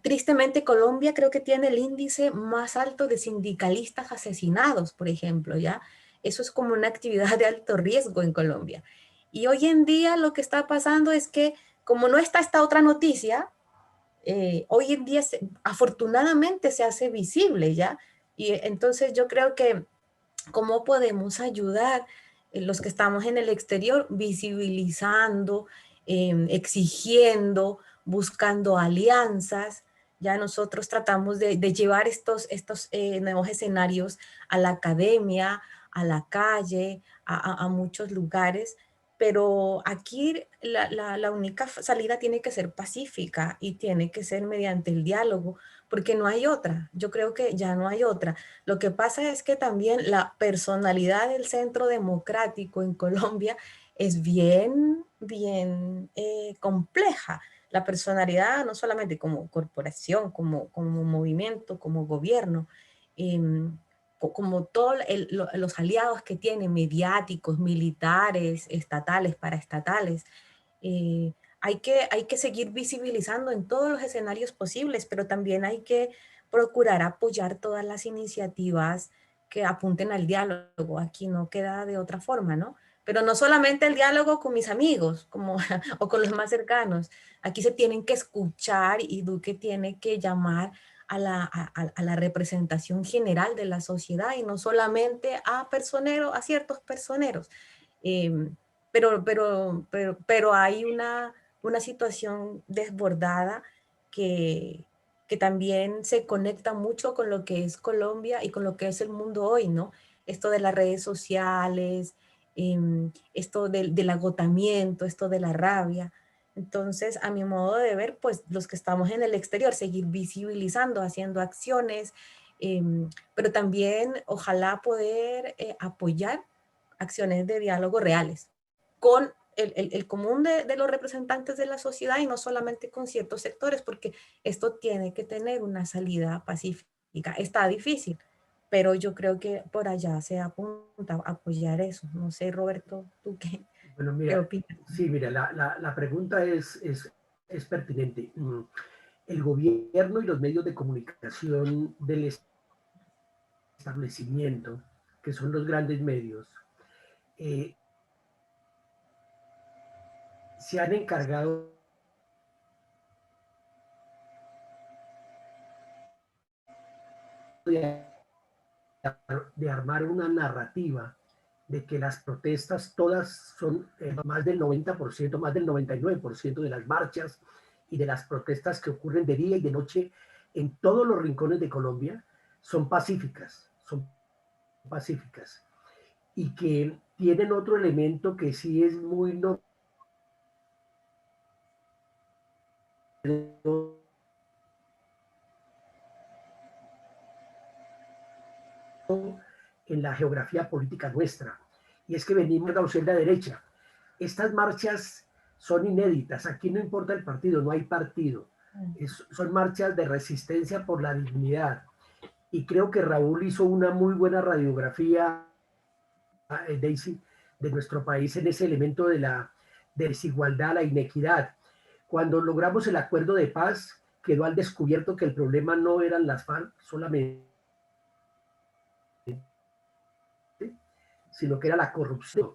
tristemente Colombia creo que tiene el índice más alto de sindicalistas asesinados, por ejemplo, ¿ya? Eso es como una actividad de alto riesgo en Colombia. Y hoy en día lo que está pasando es que como no está esta otra noticia, hoy en día afortunadamente se hace visible, ¿ya? Y entonces yo creo que cómo podemos ayudar los que estamos en el exterior, visibilizando, exigiendo, buscando alianzas. Ya nosotros tratamos de llevar estos nuevos escenarios a la academia, a la calle, a muchos lugares, pero aquí la única salida tiene que ser pacífica y tiene que ser mediante el diálogo, porque no hay otra. Yo creo que ya no hay otra. Lo que pasa es que también la personalidad del Centro Democrático en Colombia es bien compleja. La personalidad no solamente como corporación, como movimiento, como gobierno, como todos los aliados que tiene, mediáticos, militares, estatales, paraestatales. Hay que seguir visibilizando en todos los escenarios posibles, pero también hay que procurar apoyar todas las iniciativas que apunten al diálogo. Aquí no queda de otra forma, ¿no? pero no solamente el diálogo con mis amigos como, o con los más cercanos. Aquí se tienen que escuchar y Duque tiene que llamar a la representación general de la sociedad y no solamente a personeros, a ciertos personeros. Pero hay una situación desbordada que también se conecta mucho con lo que es Colombia y con lo que es el mundo hoy, ¿no? Esto de las redes sociales, esto del agotamiento, esto de la rabia. Entonces, a mi modo de ver, pues los que estamos en el exterior, seguir visibilizando, haciendo acciones, pero también ojalá poder apoyar acciones de diálogo reales con el común de los representantes de la sociedad y no solamente con ciertos sectores, porque esto tiene que tener una salida pacífica. Está difícil, pero yo creo que por allá se apunta a apoyar eso. No sé, Roberto, ¿tú Bueno, qué mira, opinas? sí, mira, la pregunta es pertinente. El gobierno y los medios de comunicación del establecimiento, que son los grandes medios, eh, se han encargado de, de armar una narrativa de que las protestas todas son más del 90%, más del 99% de las marchas y de las protestas que ocurren de día y de noche en todos los rincones de Colombia son pacíficas y que tienen otro elemento que sí es muy notorio en la geografía política nuestra, y es que venimos de la opción de la derecha. Estas marchas son inéditas, aquí no importa el partido, no hay partido, son marchas de resistencia por la dignidad, y creo que Raúl hizo una muy buena radiografía, Daisy, de nuestro país en ese elemento de la desigualdad, la inequidad. Cuando logramos el acuerdo de paz, quedó al descubierto que el problema no eran las FARC solamente, sino que era la corrupción.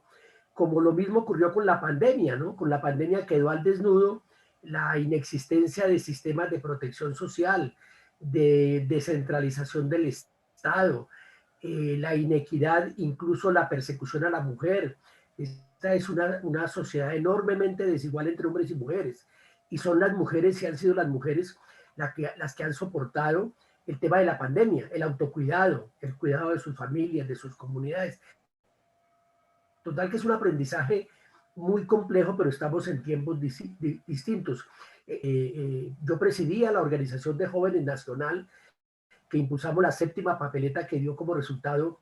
Como lo mismo ocurrió con la pandemia, ¿no? Con la pandemia quedó al desnudo la inexistencia de sistemas de protección social, de descentralización del Estado, la inequidad, incluso la persecución a la mujer. Esta es una sociedad enormemente desigual entre hombres y mujeres. Y son las mujeres, y han sido las mujeres las que han soportado el tema de la pandemia, el autocuidado, el cuidado de sus familias, de sus comunidades. Total que es un aprendizaje muy complejo, pero estamos en tiempos distintos. Yo presidía la Organización de Jóvenes Nacional, que impulsamos la 7ª papeleta que dio como resultado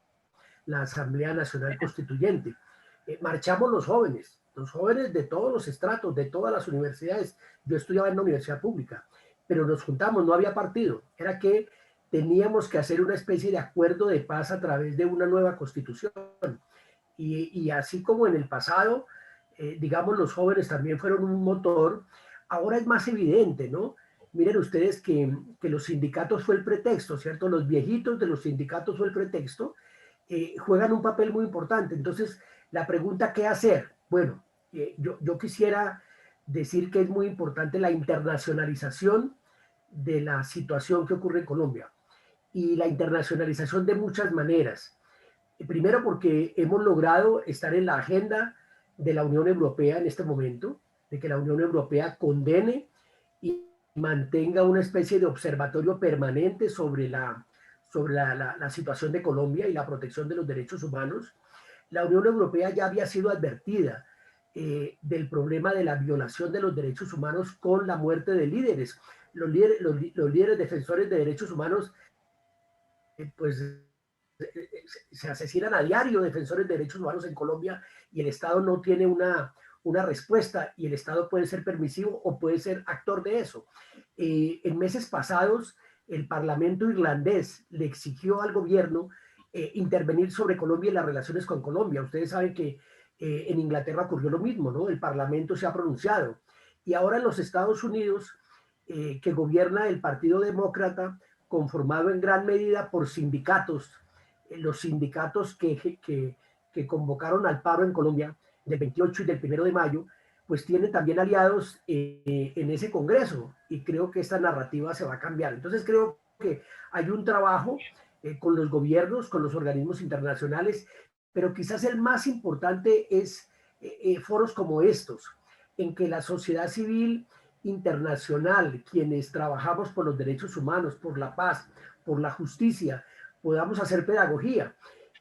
la Asamblea Nacional Constituyente. Marchamos los jóvenes de todos los estratos, de todas las universidades. Yo estudiaba en una universidad pública, pero nos juntamos, no había partido. Era que teníamos que hacer una especie de acuerdo de paz a través de una nueva constitución. Y así como en el pasado, digamos, los jóvenes también fueron un motor, ahora es más evidente, ¿no? Miren ustedes que los sindicatos fue el pretexto, ¿cierto? Los viejitos de los sindicatos fue el pretexto, juegan un papel muy importante. Entonces, la pregunta, ¿qué hacer? Bueno, yo quisiera decir que es muy importante la internacionalización de la situación que ocurre en Colombia y la internacionalización de muchas maneras. Primero porque hemos logrado estar en la agenda de la Unión Europea en este momento, de que la Unión Europea condene y mantenga una especie de observatorio permanente sobre la situación de Colombia y la protección de los derechos humanos. La Unión Europea ya había sido advertida del problema de la violación de los derechos humanos con la muerte de líderes. Los líderes defensores de derechos humanos, pues se asesinan a diario defensores de derechos humanos en Colombia y el Estado no tiene una respuesta, y el Estado puede ser permisivo o puede ser actor de eso. En meses pasados, el Parlamento irlandés le exigió al gobierno intervenir sobre Colombia y las relaciones con Colombia. Ustedes saben que en Inglaterra ocurrió lo mismo, ¿no? El Parlamento se ha pronunciado. Y ahora en los Estados Unidos, que gobierna el Partido Demócrata, conformado en gran medida por sindicatos, los sindicatos que que convocaron al paro en Colombia del 28 y del 1 de mayo, pues tienen también aliados en ese Congreso, y creo que esta narrativa se va a cambiar. Entonces creo que hay un trabajo con los gobiernos, con los organismos internacionales, pero quizás el más importante es foros como estos, en que la sociedad civil internacional, quienes trabajamos por los derechos humanos, por la paz, por la justicia, podamos hacer pedagogía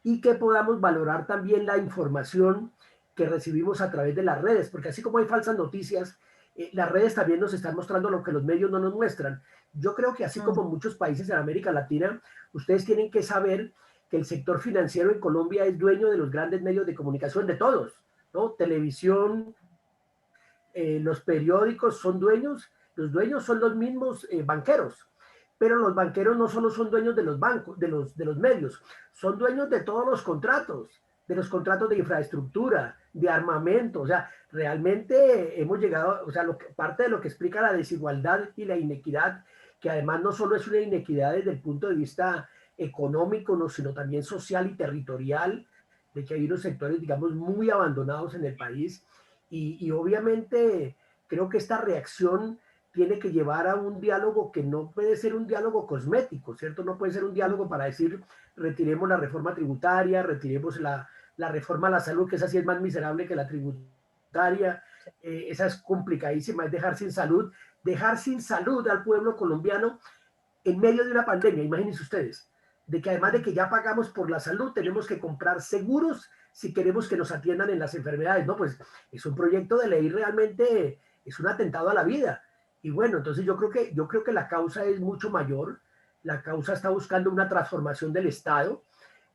y que podamos valorar también la información que recibimos a través de las redes, porque así como hay falsas noticias, las redes también nos están mostrando lo que los medios no nos muestran. Yo creo que así como en muchos países en América Latina, ustedes tienen que saber que el sector financiero en Colombia es dueño de los grandes medios de comunicación de todos, ¿no? Televisión, los periódicos son dueños, los dueños son los mismos banqueros, pero los banqueros no solo son dueños de los bancos, de los medios, son dueños de todos los contratos, de los contratos de infraestructura, de armamento. O sea, realmente hemos llegado, o sea, parte de lo que explica la desigualdad y la inequidad, que además no solo es una inequidad desde el punto de vista económico, no, sino también social y territorial, de que hay unos sectores, digamos, muy abandonados en el país, y obviamente creo que esta reacción tiene que llevar a un diálogo que no puede ser un diálogo cosmético, ¿cierto? No puede ser un diálogo para decir, retiremos la reforma tributaria, retiremos la reforma a la salud, que esa sí es más miserable que la tributaria, esa es complicadísima, es dejar sin salud al pueblo colombiano en medio de una pandemia, imagínense ustedes, de que además de que ya pagamos por la salud, tenemos que comprar seguros si queremos que nos atiendan en las enfermedades. No, pues es un proyecto de ley, realmente es un atentado a la vida. Y bueno, entonces yo creo que la causa es mucho mayor. La causa está buscando una transformación del Estado,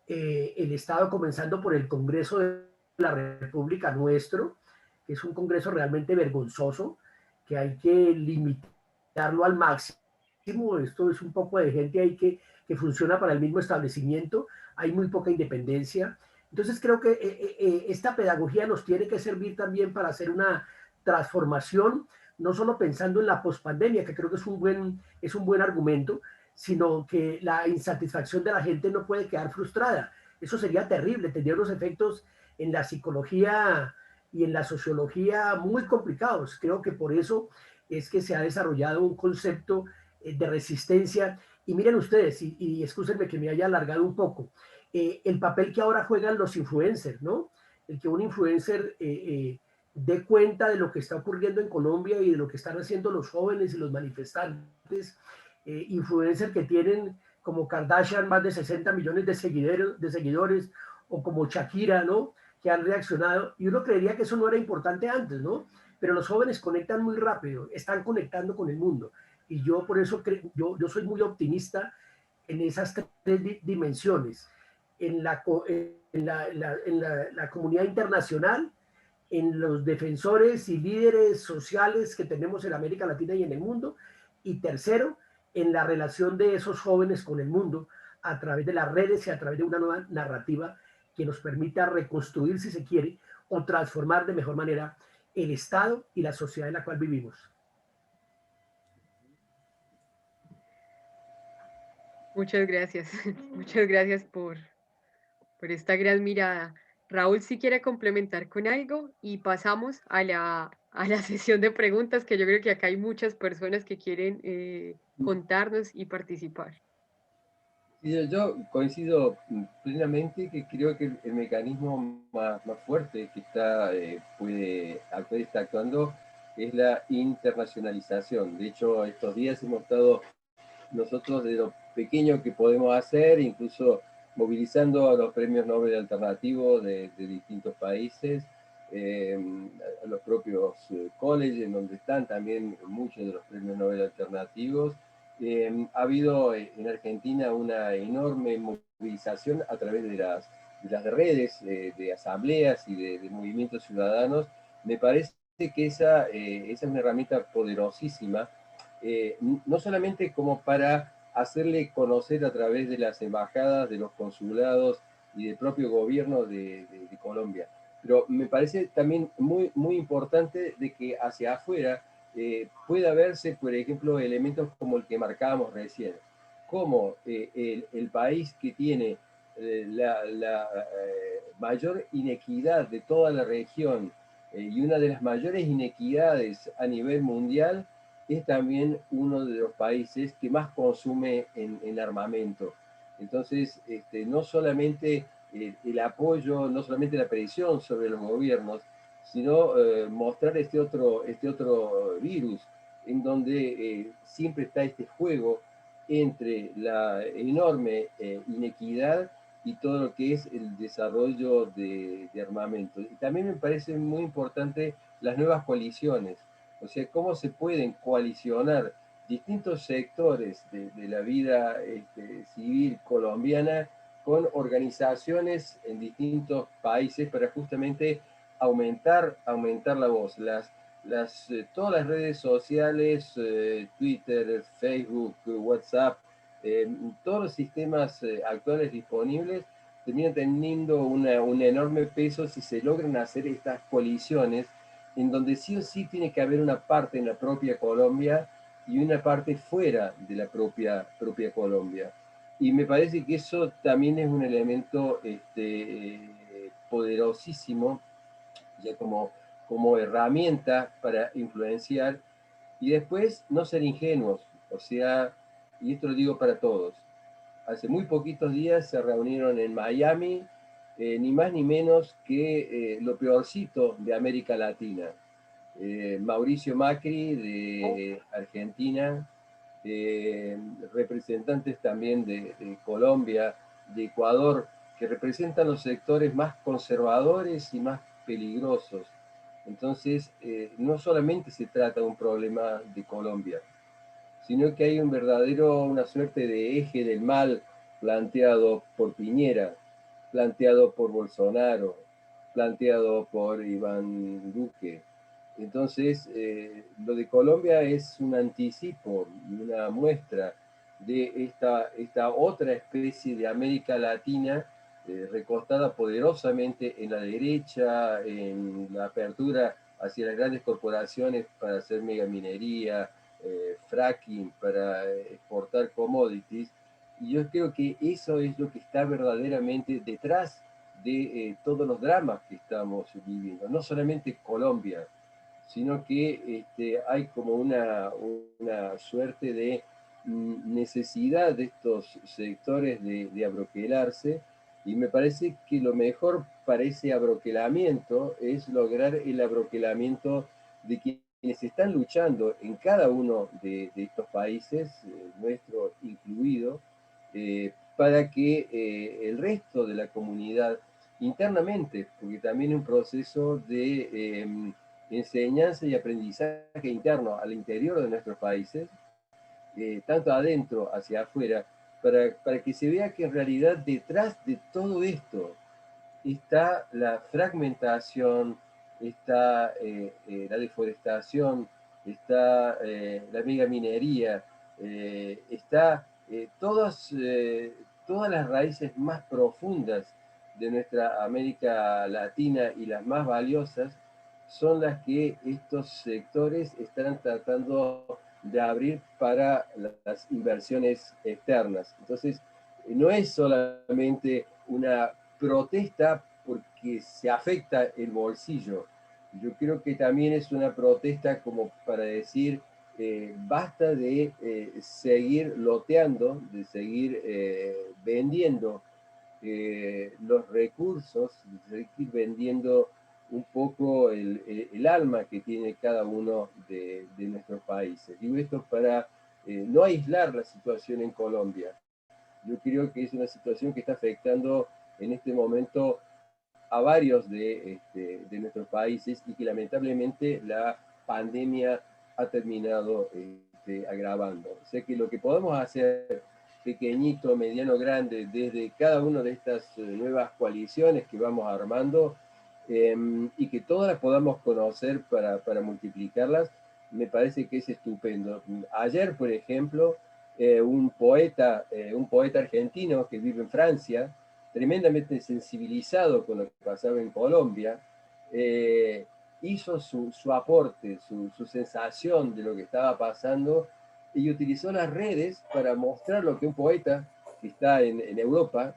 el Estado comenzando por el Congreso de la República nuestro, que es un Congreso realmente vergonzoso, que hay que limitarlo al máximo. Esto es un poco de gente ahí que funciona para el mismo establecimiento, hay muy poca independencia. Entonces creo que esta pedagogía nos tiene que servir también para hacer una transformación, no solo pensando en la pospandemia, que creo que es un buen argumento, sino que la insatisfacción de la gente no puede quedar frustrada. Eso sería terrible, tendría unos efectos en la psicología y en la sociología muy complicados. Creo que por eso es que se ha desarrollado un concepto de resistencia. Y miren ustedes, y excúsenme que me haya alargado un poco, el papel que ahora juegan los influencers, ¿no? El que un influencer dé cuenta de lo que está ocurriendo en Colombia y de lo que están haciendo los jóvenes y los manifestantes, influencers que tienen como Kardashian más de 60 millones de seguidores, o como Shakira, ¿no? Que han reaccionado, y uno creería que eso no era importante antes, ¿no? Pero los jóvenes conectan muy rápido, están conectando con el mundo, y yo por eso yo soy muy optimista en esas tres dimensiones, en la comunidad internacional, en los defensores y líderes sociales que tenemos en América Latina y en el mundo, y tercero, en la relación de esos jóvenes con el mundo a través de las redes y a través de una nueva narrativa que nos permita reconstruir, si se quiere, o transformar de mejor manera el Estado y la sociedad en la cual vivimos. Muchas gracias, muchas gracias por esta gran mirada. Raúl, si quiere complementar con algo y pasamos a la sesión de preguntas, que yo creo que acá hay muchas personas que quieren contarnos y participar. Sí, yo coincido plenamente que creo que el mecanismo más fuerte que está actuando es la internacionalización. De hecho, estos días hemos estado nosotros de lo pequeño que podemos hacer, incluso movilizando a los premios Nobel alternativos de distintos países, a los propios colleges, en donde están también muchos de los premios Nobel alternativos. Ha habido en Argentina una enorme movilización a través de las redes, de asambleas y de movimientos ciudadanos. Me parece que esa es una herramienta poderosísima, no solamente como para hacerle conocer a través de las embajadas, de los consulados y del propio gobierno de Colombia, pero me parece también muy importante de que hacia afuera pueda verse, por ejemplo, elementos como el que marcábamos recién, como el país que tiene mayor inequidad de toda la región y una de las mayores inequidades a nivel mundial, es también uno de los países que más consume en armamento. Entonces, no solamente el apoyo, no solamente la presión sobre los gobiernos, sino mostrar este otro virus, en donde siempre está este juego entre la enorme inequidad y todo lo que es el desarrollo de armamento. Y también me parece muy importante las nuevas coaliciones, o sea, cómo se pueden coalicionar distintos sectores de la vida civil colombiana con organizaciones en distintos países para justamente aumentar la voz. Todas las redes sociales, Twitter, Facebook, WhatsApp, todos los sistemas actuales disponibles terminan teniendo un enorme peso si se logran hacer estas coaliciones, en donde sí o sí tiene que haber una parte en la propia Colombia y una parte fuera de la propia Colombia. Y me parece que eso también es un elemento poderosísimo, ya como herramienta para influenciar, y después no ser ingenuos, o sea, y esto lo digo para todos. Hace muy poquitos días se reunieron en Miami, ni más ni menos que lo peorcito de América Latina. Mauricio Macri de Argentina, representantes también de Colombia, de Ecuador, que representan los sectores más conservadores y más peligrosos. Entonces, no solamente se trata de un problema de Colombia, sino que hay una suerte de eje del mal planteado por Piñera, planteado por Bolsonaro, planteado por Iván Duque. Entonces, lo de Colombia es un anticipo, una muestra de esta otra especie de América Latina recostada poderosamente en la derecha, en la apertura hacia las grandes corporaciones para hacer megaminería, fracking, para exportar commodities. Y yo creo que eso es lo que está verdaderamente detrás de todos los dramas que estamos viviendo. No solamente Colombia, sino que hay como una suerte de necesidad de estos sectores de abroquelarse, y me parece que lo mejor para ese abroquelamiento es lograr el abroquelamiento de quienes están luchando en cada uno de estos países, nuestro incluido, para que el resto de la comunidad internamente, porque también es un proceso de enseñanza y aprendizaje interno al interior de nuestros países, tanto adentro hacia afuera, para que se vea que en realidad detrás de todo esto está la fragmentación, está la deforestación, está la megaminería, está todas las raíces más profundas de nuestra América Latina, y las más valiosas son las que estos sectores están tratando de abrir para las inversiones externas. Entonces, no es solamente una protesta porque se afecta el bolsillo. Yo creo que también es una protesta como para decir, basta de seguir loteando, de seguir vendiendo los recursos, de seguir vendiendo un poco el alma que tiene cada uno de nuestros países. Digo esto para no aislar la situación en Colombia. Yo creo que es una situación que está afectando en este momento a varios de nuestros países, y que lamentablemente la pandemia ha terminado agravando. O sea que lo que podemos hacer, pequeñito, mediano, grande, desde cada una de estas nuevas coaliciones que vamos armando, y que todas las podamos conocer para multiplicarlas, me parece que es estupendo. Ayer, por ejemplo, un poeta argentino que vive en Francia, tremendamente sensibilizado con lo que pasaba en Colombia, hizo su aporte, su sensación de lo que estaba pasando, y utilizó las redes para mostrar lo que un poeta que está en Europa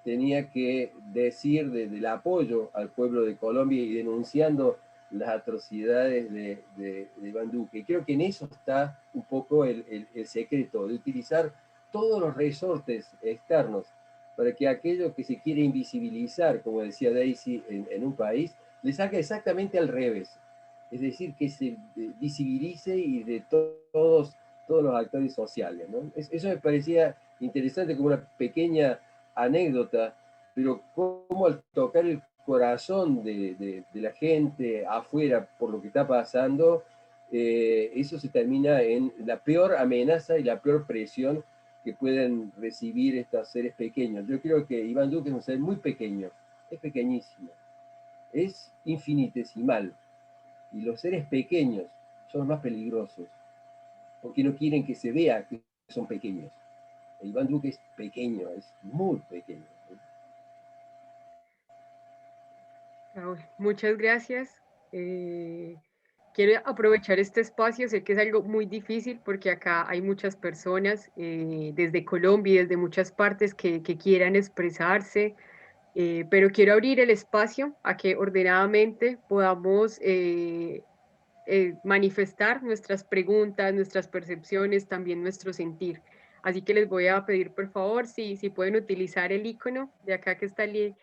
tenía que decir del apoyo al pueblo de Colombia y denunciando las atrocidades de Iván Duque. Creo que en eso está un poco el secreto, de utilizar todos los resortes externos para que aquello que se quiere invisibilizar, como decía Daisy, en un país, le saca exactamente al revés. Es decir, que se visibilice y de todos los actores sociales, ¿no? Eso me parecía interesante como una pequeña anécdota, pero cómo al tocar el corazón de la gente afuera por lo que está pasando, eso se termina en la peor amenaza y la peor presión que pueden recibir estos seres pequeños. Yo creo que Iván Duque es un ser muy pequeño, es pequeñísimo, es infinitesimal, y los seres pequeños son los más peligrosos, porque no quieren que se vea que son pequeños. Iván Duque es pequeño, es muy pequeño. Raúl, muchas gracias. Quiero aprovechar este espacio, sé que es algo muy difícil porque acá hay muchas personas desde Colombia y desde muchas partes que quieran expresarse, pero quiero abrir el espacio a que ordenadamente podamos manifestar nuestras preguntas, nuestras percepciones, también nuestro sentir. Así que les voy a pedir, por favor, si pueden utilizar el icono de acá que está en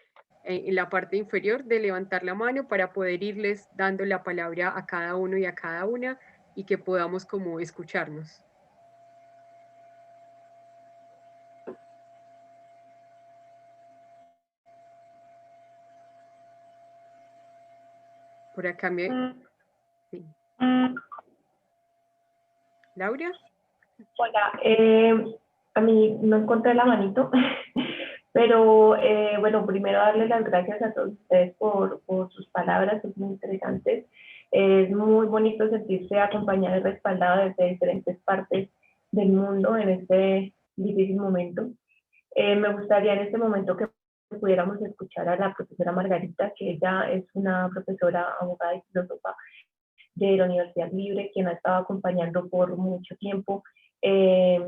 la parte inferior, de levantar la mano para poder irles dando la palabra a cada uno y a cada una y que podamos como escucharnos. Por acá sí. Laura. Hola, a mí no encontré la manito, pero bueno, primero darles las gracias a todos ustedes por sus palabras, son muy interesantes. Es muy bonito sentirse acompañado y respaldado desde diferentes partes del mundo en este difícil momento. Me gustaría en este momento que pudiéramos escuchar a la profesora Margarita, que ella es una profesora, abogada y filósofa de la Universidad Libre, quien ha estado acompañando por mucho tiempo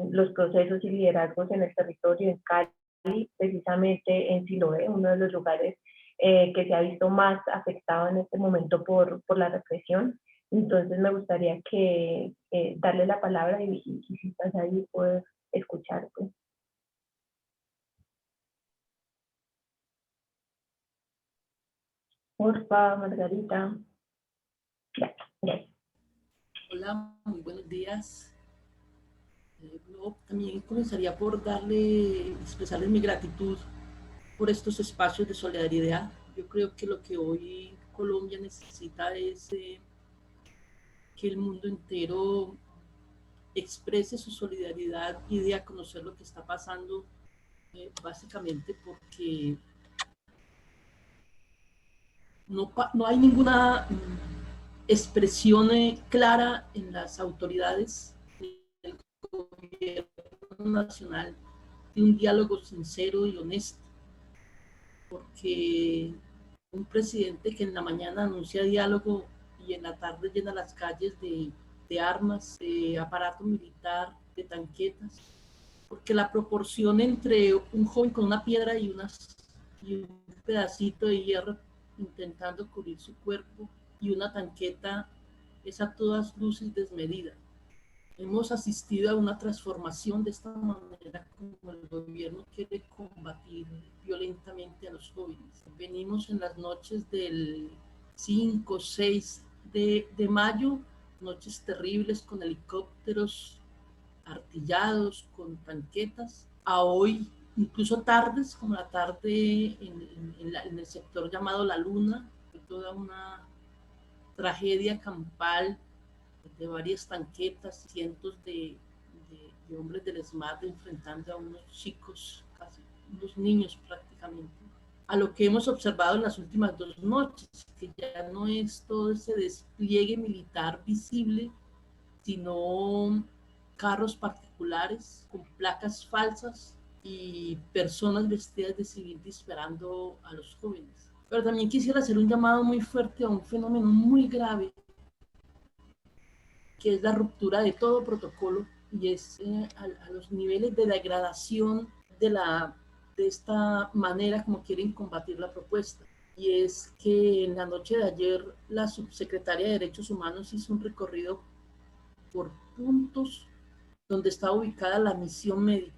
los procesos y liderazgos en el territorio, en Cali, precisamente en Siloé, uno de los lugares que se ha visto más afectado en este momento por la represión. Entonces me gustaría que darle la palabra y si estás ahí puedes escucharte. Porfa, Margarita. Gracias. Hola, muy buenos días. Yo también comenzaría por expresarles mi gratitud por estos espacios de solidaridad. Yo creo que lo que hoy Colombia necesita es que el mundo entero exprese su solidaridad y dé a conocer lo que está pasando, básicamente porque no hay ninguna expresión clara en las autoridades del gobierno nacional de un diálogo sincero y honesto, porque un presidente que en la mañana anuncia diálogo y en la tarde llena las calles de armas, de aparato militar, de tanquetas, porque la proporción entre un joven con una piedra y un pedacito de hierro intentando cubrir su cuerpo y una tanqueta es a todas luces desmedida. Hemos asistido a una transformación de esta manera como el gobierno quiere combatir violentamente a los jóvenes. Venimos en las noches del 5, 6 de mayo, noches terribles con helicópteros artillados, con tanquetas, a hoy incluso tardes, como la tarde en el sector llamado La Luna, toda una tragedia campal de varias tanquetas, cientos de hombres del ESMAD enfrentando a unos chicos, casi unos niños prácticamente. A lo que hemos observado en las últimas 2 noches, que ya no es todo ese despliegue militar visible, sino carros particulares con placas falsas y personas vestidas de civil disparando a los jóvenes. Pero también quisiera hacer un llamado muy fuerte a un fenómeno muy grave, que es la ruptura de todo protocolo y es a los niveles de degradación de la de esta manera como quieren combatir la propuesta. Y es que en la noche de ayer la subsecretaria de Derechos Humanos hizo un recorrido por puntos donde está ubicada la misión médica,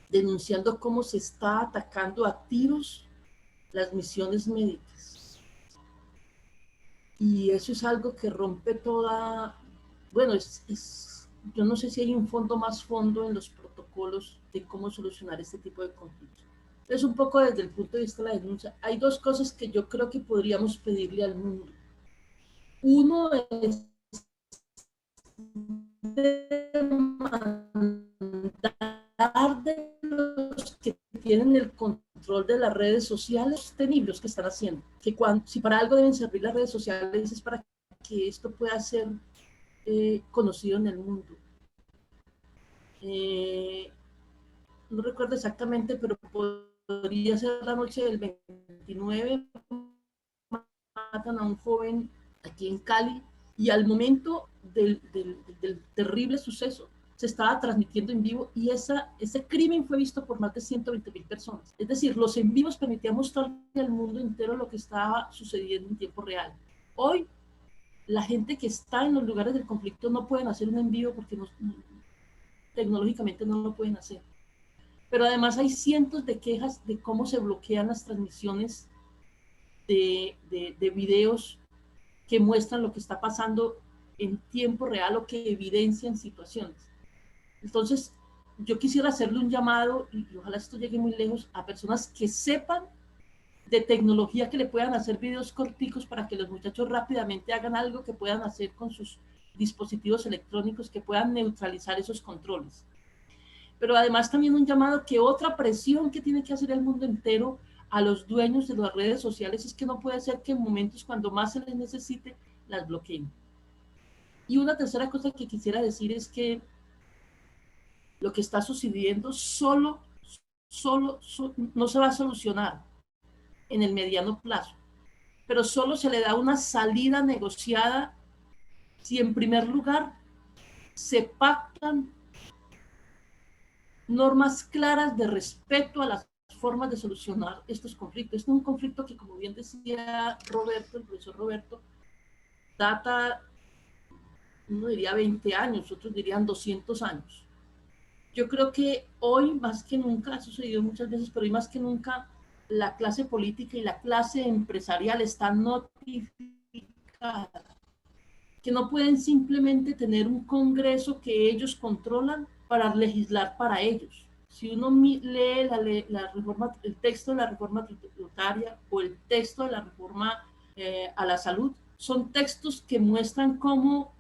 denunciando cómo se está atacando a tiros las misiones médicas. Y eso es algo que rompe toda, bueno, yo no sé si hay un fondo más fondo en los protocolos de cómo solucionar este tipo de conflictos. Es un poco desde el punto de vista de la denuncia. Hay dos cosas que yo creo que podríamos pedirle al mundo. Uno es demandar de los que tienen el control de las redes sociales tenibles que están haciendo, que si para algo deben servir las redes sociales es para que esto pueda ser conocido en el mundo. No recuerdo exactamente, pero podría ser la noche del 29, matan a un joven aquí en Cali, y al momento del terrible suceso se estaba transmitiendo en vivo y ese crimen fue visto por más de 120,000 personas. Es decir, los en vivos permitían mostrarle al mundo entero lo que estaba sucediendo en tiempo real. Hoy, la gente que está en los lugares del conflicto no pueden hacer un en vivo porque tecnológicamente no lo pueden hacer. Pero además hay cientos de quejas de cómo se bloquean las transmisiones de videos que muestran lo que está pasando en tiempo real o que evidencian situaciones. Entonces, yo quisiera hacerle un llamado, y ojalá esto llegue muy lejos, a personas que sepan de tecnología, que le puedan hacer videos corticos para que los muchachos rápidamente hagan algo que puedan hacer con sus dispositivos electrónicos, que puedan neutralizar esos controles. Pero además también un llamado que otra presión que tiene que hacer el mundo entero a los dueños de las redes sociales es que no puede ser que en momentos cuando más se les necesite, las bloqueen. Y una tercera cosa que quisiera decir es que lo que está sucediendo solo no se va a solucionar en el mediano plazo, pero solo se le da una salida negociada si en primer lugar se pactan normas claras de respeto a las formas de solucionar estos conflictos. Este es un conflicto que, como bien decía Roberto, el profesor Roberto, data, uno diría 20 años, otros dirían 200 años. Yo creo que hoy más que nunca, ha sucedido muchas veces, pero hoy más que nunca, la clase política y la clase empresarial están notificadas, que no pueden simplemente tener un congreso que ellos controlan para legislar para ellos. Si uno lee la reforma, el texto de la reforma tributaria o el texto de la reforma a la salud, son textos que muestran cómo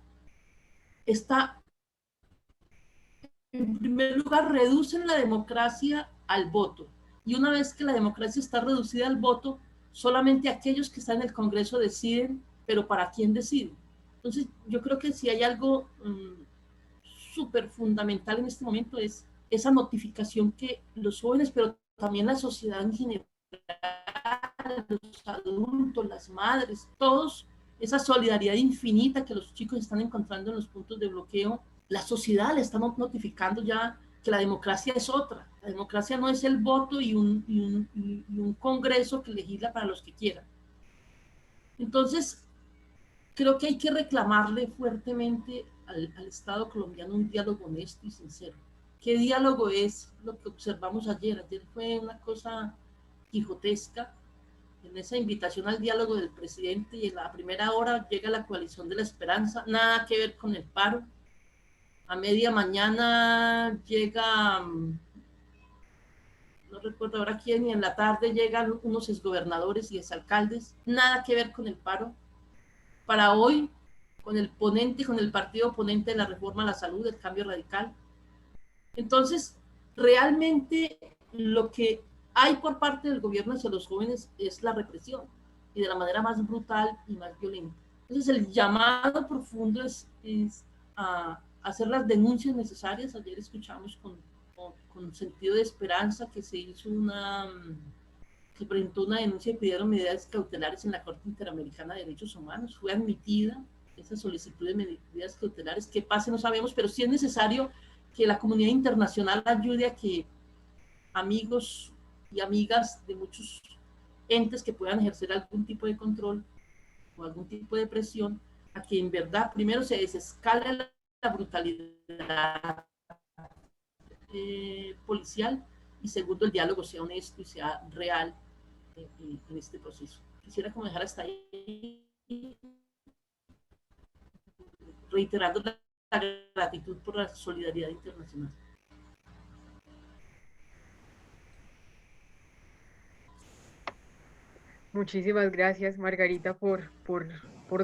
está, en primer lugar, reducen la democracia al voto. Y una vez que la democracia está reducida al voto, solamente aquellos que están en el Congreso deciden, pero ¿para quién deciden? Entonces, yo creo que si hay algo súper fundamental en este momento es esa notificación que los jóvenes, pero también la sociedad en general, los adultos, las madres, todos, esa solidaridad infinita que los chicos están encontrando en los puntos de bloqueo, la sociedad le está notificando ya que la democracia es otra. La democracia no es el voto y un congreso que legisla para los que quieran. Entonces, creo que hay que reclamarle fuertemente al Estado colombiano un diálogo honesto y sincero. ¿Qué diálogo es lo que observamos ayer? Ayer fue una cosa quijotesca. En esa invitación al diálogo del presidente, y en la primera hora llega la coalición de la esperanza, nada que ver con el paro. A media mañana llega, no recuerdo ahora quién, y en la tarde llegan unos exgobernadores y exalcaldes, nada que ver con el paro. Para hoy, con el ponente, con el partido oponente de la reforma a la salud, el Cambio Radical. Entonces, realmente lo que hay por parte del gobierno hacia los jóvenes es la represión, y de la manera más brutal y más violenta. Entonces, el llamado profundo es a hacer las denuncias necesarias. Ayer escuchamos con sentido de esperanza que se hizo que presentó una denuncia y pidieron medidas cautelares en la Corte Interamericana de Derechos Humanos. Fue admitida esa solicitud de medidas cautelares. ¿Qué pase? No sabemos, pero sí es necesario que la comunidad internacional ayude a que amigos y amigas de muchos entes que puedan ejercer algún tipo de control o algún tipo de presión, a que en verdad primero se desescale la brutalidad policial, y segundo, el diálogo sea honesto y sea real en este proceso. Quisiera como dejar hasta ahí, reiterando la gratitud por la solidaridad internacional. Muchísimas gracias, Margarita, por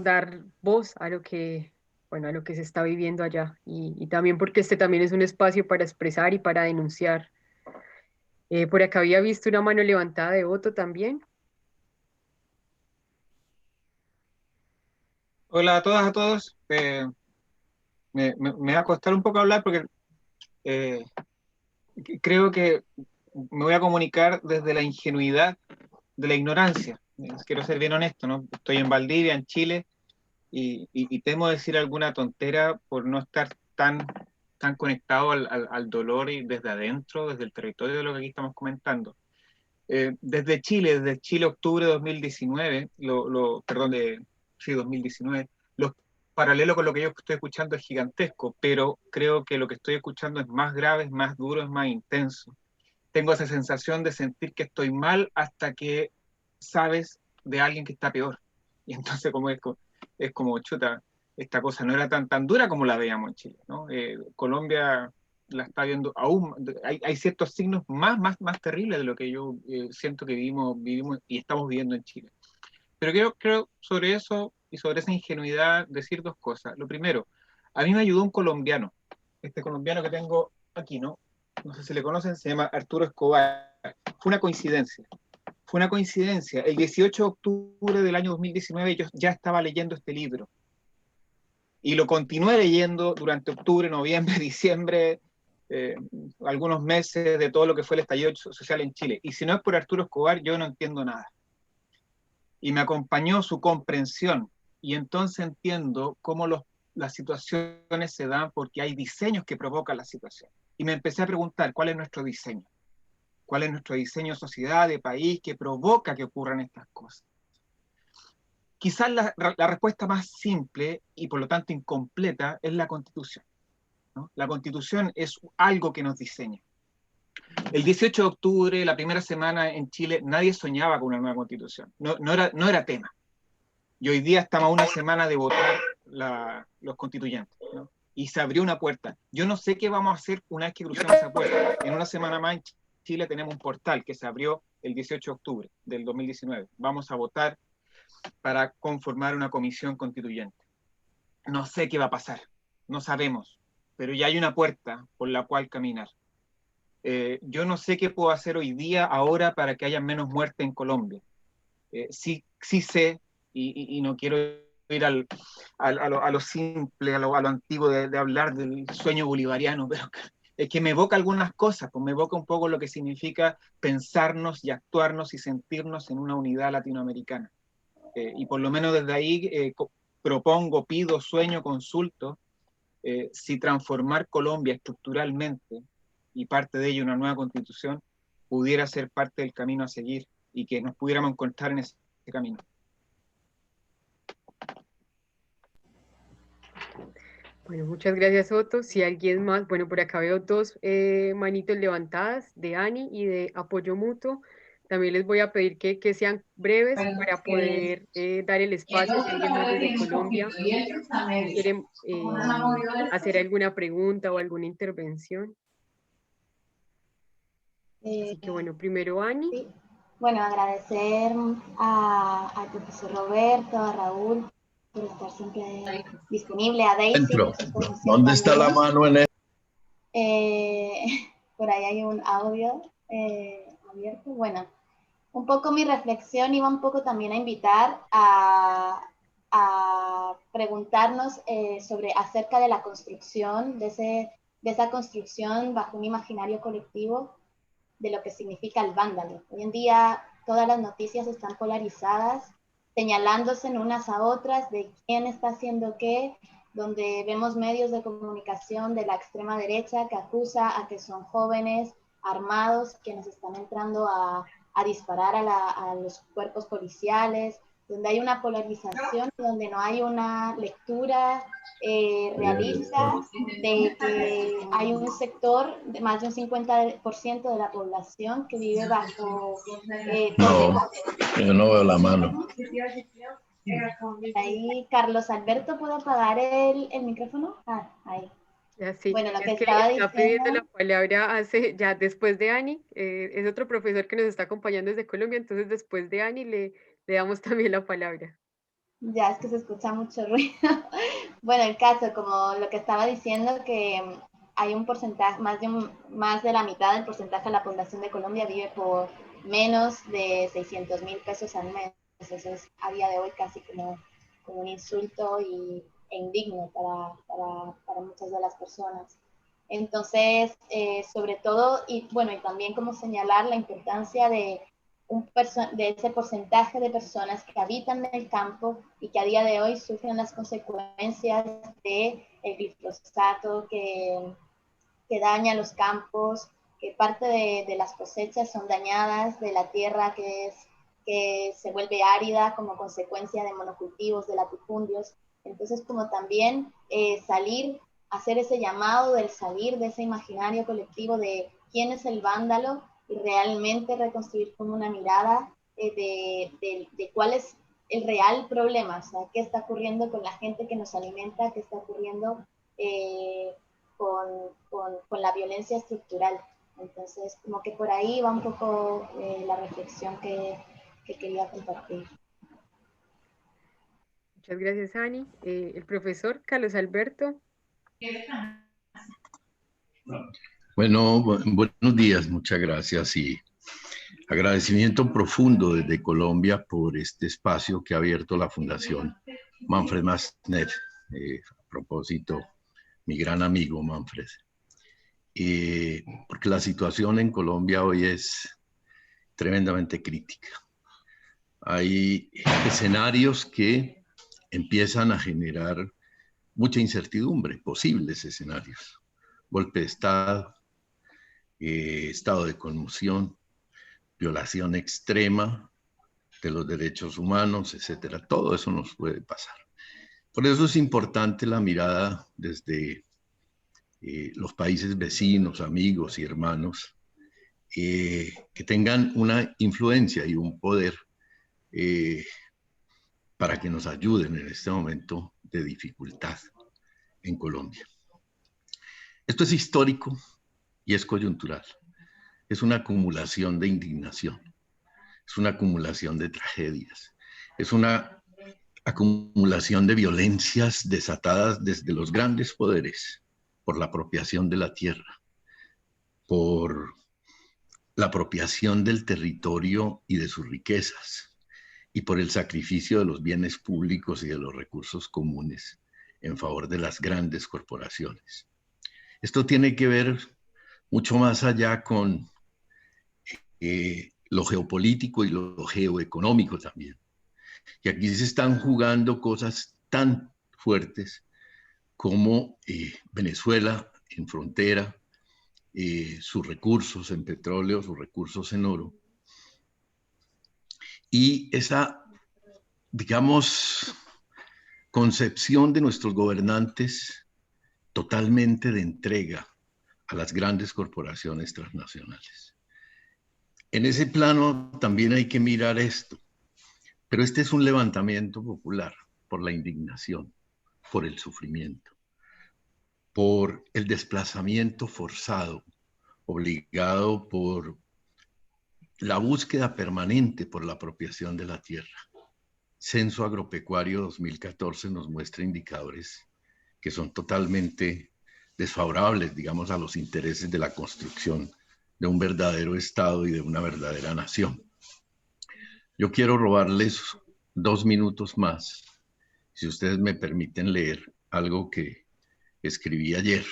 dar voz a lo que, bueno, a lo que se está viviendo allá y también porque este también es un espacio para expresar y para denunciar. Por acá había visto una mano levantada de Otto también. Hola a todas, a todos. Me va a costar un poco hablar porque eh, creo que me voy a comunicar desde la ingenuidad de la ignorancia. Quiero ser bien honesto, ¿no? Estoy en Valdivia, en Chile, y temo decir alguna tontera por no estar tan conectado al dolor y desde adentro, desde el territorio de lo que aquí estamos comentando. Desde Chile, octubre de 2019, sí, 2019, los paralelos con lo que yo estoy escuchando es gigantesco, pero creo que lo que estoy escuchando es más grave, es más duro, es más intenso. Tengo esa sensación de sentir que estoy mal hasta que sabes de alguien que está peor. Y entonces es como chuta, esta cosa no era tan dura como la veíamos en Chile, ¿no? Colombia la está viendo aún, hay ciertos signos más terribles de lo que yo siento que vivimos y estamos viviendo en Chile. Pero creo sobre eso y sobre esa ingenuidad decir dos cosas. Lo primero, a mí me ayudó un colombiano, este colombiano que tengo aquí, ¿no? No sé si le conocen, se llama Arturo Escobar. Fue una coincidencia. Fue una coincidencia. El 18 de octubre del año 2019 yo ya estaba leyendo este libro. Y lo continué leyendo durante octubre, noviembre, diciembre, algunos meses de todo lo que fue el estallido social en Chile. Y si no es por Arturo Escobar, yo no entiendo nada. Y me acompañó su comprensión. Y entonces entiendo cómo las situaciones se dan porque hay diseños que provocan la situación. Y me empecé a preguntar, ¿cuál es nuestro diseño? ¿Cuál es nuestro diseño de sociedad, de país, que provoca que ocurran estas cosas? Quizás la respuesta más simple y por lo tanto incompleta es la Constitución, ¿no? La Constitución es algo que nos diseña. El 18 de octubre, la primera semana en Chile, nadie soñaba con una nueva Constitución. No era tema. Y hoy día estamos a una semana de votar los constituyentes, ¿no? Y se abrió una puerta. Yo no sé qué vamos a hacer una vez que crucemos esa puerta. En una semana más en Chile tenemos un portal que se abrió el 18 de octubre del 2019. Vamos a votar para conformar una comisión constituyente. No sé qué va a pasar, no sabemos, pero ya hay una puerta por la cual caminar. Yo no sé qué puedo hacer hoy día, ahora, para que haya menos muerte en Colombia. Sí sé, y no quiero ir a lo simple, a lo antiguo de hablar del sueño bolivariano, pero es que me evoca algunas cosas, pues me evoca un poco lo que significa pensarnos y actuarnos y sentirnos en una unidad latinoamericana. Y por lo menos desde ahí propongo, pido, sueño, consulto, si transformar Colombia estructuralmente y parte de ello una nueva constitución pudiera ser parte del camino a seguir y que nos pudiéramos encontrar en ese camino. Bueno, muchas gracias, Otto. Si alguien más, bueno, por acá veo dos manitos levantadas de Ani y de Apoyo Mutuo. También les voy a pedir que sean breves para poder dar el espacio si alguien más desde Colombia quiere hacer alguna pregunta o alguna intervención. Así que bueno, primero Ani. Sí. Bueno, agradecer al profesor Roberto, a Raúl, por estar siempre disponible, a Daisy. ¿Dónde está la mano en esto? Por ahí hay un audio abierto. Bueno, un poco mi reflexión iba un poco también a invitar a preguntarnos acerca de la construcción, de esa construcción bajo un imaginario colectivo de lo que significa el vándalo. Hoy en día todas las noticias están polarizadas, señalándose en unas a otras de quién está haciendo qué, donde vemos medios de comunicación de la extrema derecha que acusa a que son jóvenes armados quienes están entrando a disparar a los cuerpos policiales, donde hay una polarización, donde no hay una lectura realista de que hay un sector de más de un 50% de la población que vive bajo... No, yo no veo la mano. Ahí, Carlos Alberto, ¿puedo apagar el micrófono? Ah, ahí. Sí, bueno, lo es que que estaba está pidiendo diciendo... la palabra ya después de Ani, es otro profesor que nos está acompañando desde Colombia, entonces después de Ani le damos también la palabra. Ya, es que se escucha mucho ruido. Bueno, el caso, como lo que estaba diciendo, que hay un porcentaje, más de la mitad del porcentaje de la población de Colombia vive por menos de 600.000 pesos al mes. Eso es a día de hoy casi como un insulto e indigno para muchas de las personas. Entonces, sobre todo, y bueno, y también como señalar la importancia de ese porcentaje de personas que habitan en el campo y que a día de hoy sufren las consecuencias del glifosato que daña los campos, que parte de las cosechas son dañadas, de la tierra que se vuelve árida como consecuencia de monocultivos, de latifundios. Entonces, como también hacer ese llamado del salir de ese imaginario colectivo de quién es el vándalo y realmente reconstruir con una mirada de cuál es el real problema, o sea, qué está ocurriendo con la gente que nos alimenta, qué está ocurriendo con la violencia estructural. Entonces, como que por ahí va un poco la reflexión que quería compartir. Muchas gracias, Ani. El profesor Carlos Alberto. Bueno, buenos días, muchas gracias y agradecimiento profundo desde Colombia por este espacio que ha abierto la Fundación Manfred Machner. A propósito, mi gran amigo Manfred. Porque la situación en Colombia hoy es tremendamente crítica. Hay escenarios que empiezan a generar mucha incertidumbre, posibles escenarios. Golpe de Estado, estado de conmoción, violación extrema de los derechos humanos, etcétera. Todo eso nos puede pasar. Por eso es importante la mirada desde los países vecinos, amigos y hermanos, que tengan una influencia y un poder para que nos ayuden en este momento de dificultad en Colombia. Esto es histórico y es coyuntural. Es una acumulación de indignación, es una acumulación de tragedias, es una acumulación de violencias desatadas desde los grandes poderes por la apropiación de la tierra, por la apropiación del territorio y de sus riquezas, y por el sacrificio de los bienes públicos y de los recursos comunes en favor de las grandes corporaciones. Esto tiene que ver mucho más allá con lo geopolítico y lo geoeconómico también. Y aquí se están jugando cosas tan fuertes como Venezuela en frontera, sus recursos en petróleo, sus recursos en oro. Y esa, digamos, concepción de nuestros gobernantes totalmente de entrega a las grandes corporaciones transnacionales. En ese plano también hay que mirar esto, pero este es un levantamiento popular por la indignación, por el sufrimiento, por el desplazamiento forzado, obligado por la búsqueda permanente por la apropiación de la tierra. Censo Agropecuario 2014 nos muestra indicadores que son totalmente desfavorables, digamos, a los intereses de la construcción de un verdadero Estado y de una verdadera nación. Yo quiero robarles 2 minutos más, si ustedes me permiten leer algo que escribí ayer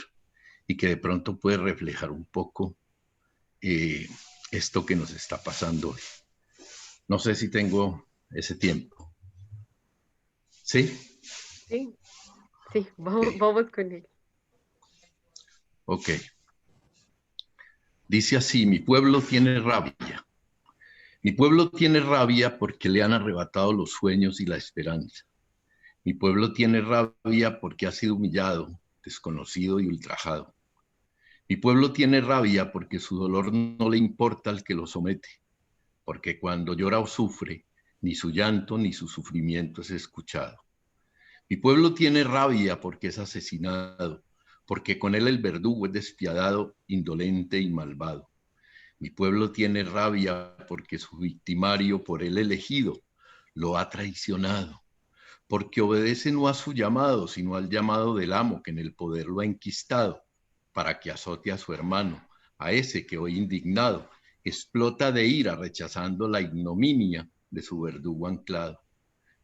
y que de pronto puede reflejar un poco esto que nos está pasando hoy. No sé si tengo ese tiempo. ¿Sí? Sí, vamos con él. Ok. Dice así: mi pueblo tiene rabia. Mi pueblo tiene rabia porque le han arrebatado los sueños y la esperanza. Mi pueblo tiene rabia porque ha sido humillado, desconocido y ultrajado. Mi pueblo tiene rabia porque su dolor no le importa al que lo somete, porque cuando llora o sufre, ni su llanto ni su sufrimiento es escuchado. Mi pueblo tiene rabia porque es asesinado, porque con él el verdugo es despiadado, indolente y malvado. Mi pueblo tiene rabia porque su victimario, por él elegido, lo ha traicionado, porque obedece no a su llamado, sino al llamado del amo que en el poder lo ha enquistado, para que azote a su hermano, a ese que hoy indignado explota de ira rechazando la ignominia de su verdugo anclado.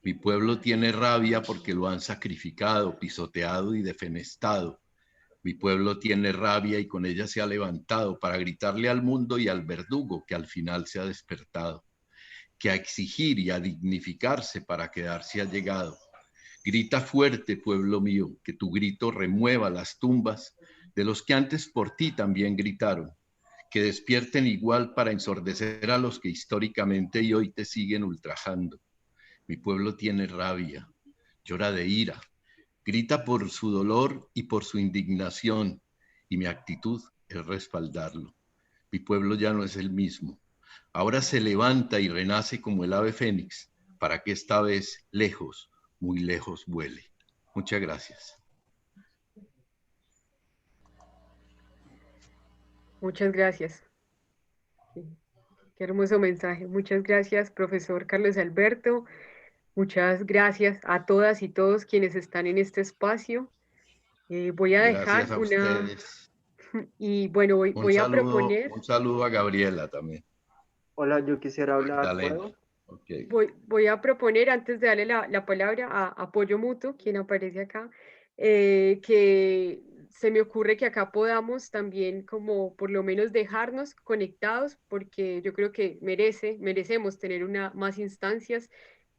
Mi pueblo tiene rabia porque lo han sacrificado, pisoteado y defenestado. Mi pueblo tiene rabia y con ella se ha levantado para gritarle al mundo y al verdugo que al final se ha despertado, que a exigir y a dignificarse para quedarse ha llegado. Grita fuerte, pueblo mío, que tu grito remueva las tumbas de los que antes por ti también gritaron, que despierten igual para ensordecer a los que históricamente y hoy te siguen ultrajando. Mi pueblo tiene rabia, llora de ira, grita por su dolor y por su indignación, y mi actitud es respaldarlo. Mi pueblo ya no es el mismo. Ahora se levanta y renace como el ave fénix, para que esta vez lejos, muy lejos vuele. Muchas gracias. Muchas gracias. Sí, qué hermoso mensaje. Muchas gracias, profesor Carlos Alberto. Muchas gracias a todas y todos quienes están en este espacio. Voy a Gracias dejar a una, ustedes. y bueno, voy a proponer, Un saludo a Gabriela también. Hola, yo quisiera hablar, Magdalena. ¿puedo? Okay. voy a proponer antes de darle la palabra a Apoyo Mutuo, quien aparece acá, que se me ocurre que acá podamos también como por lo menos dejarnos conectados, porque yo creo que merecemos tener más instancias.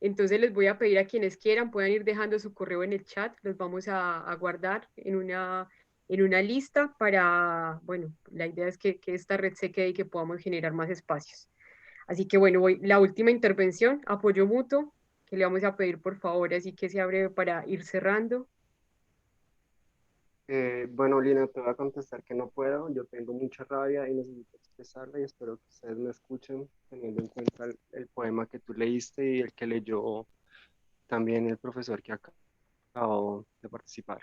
Entonces les voy a pedir a quienes quieran, puedan ir dejando su correo en el chat, los vamos a guardar en una lista para, bueno, la idea es que esta red se quede y que podamos generar más espacios. Así que bueno, la última intervención, Apoyo Mutuo, que le vamos a pedir por favor, así que sea breve para ir cerrando. Bueno, Lina, te voy a contestar que no puedo. Yo tengo mucha rabia y necesito expresarla y espero que ustedes me escuchen teniendo en cuenta el poema que tú leíste y el que leyó también el profesor que acabó de participar.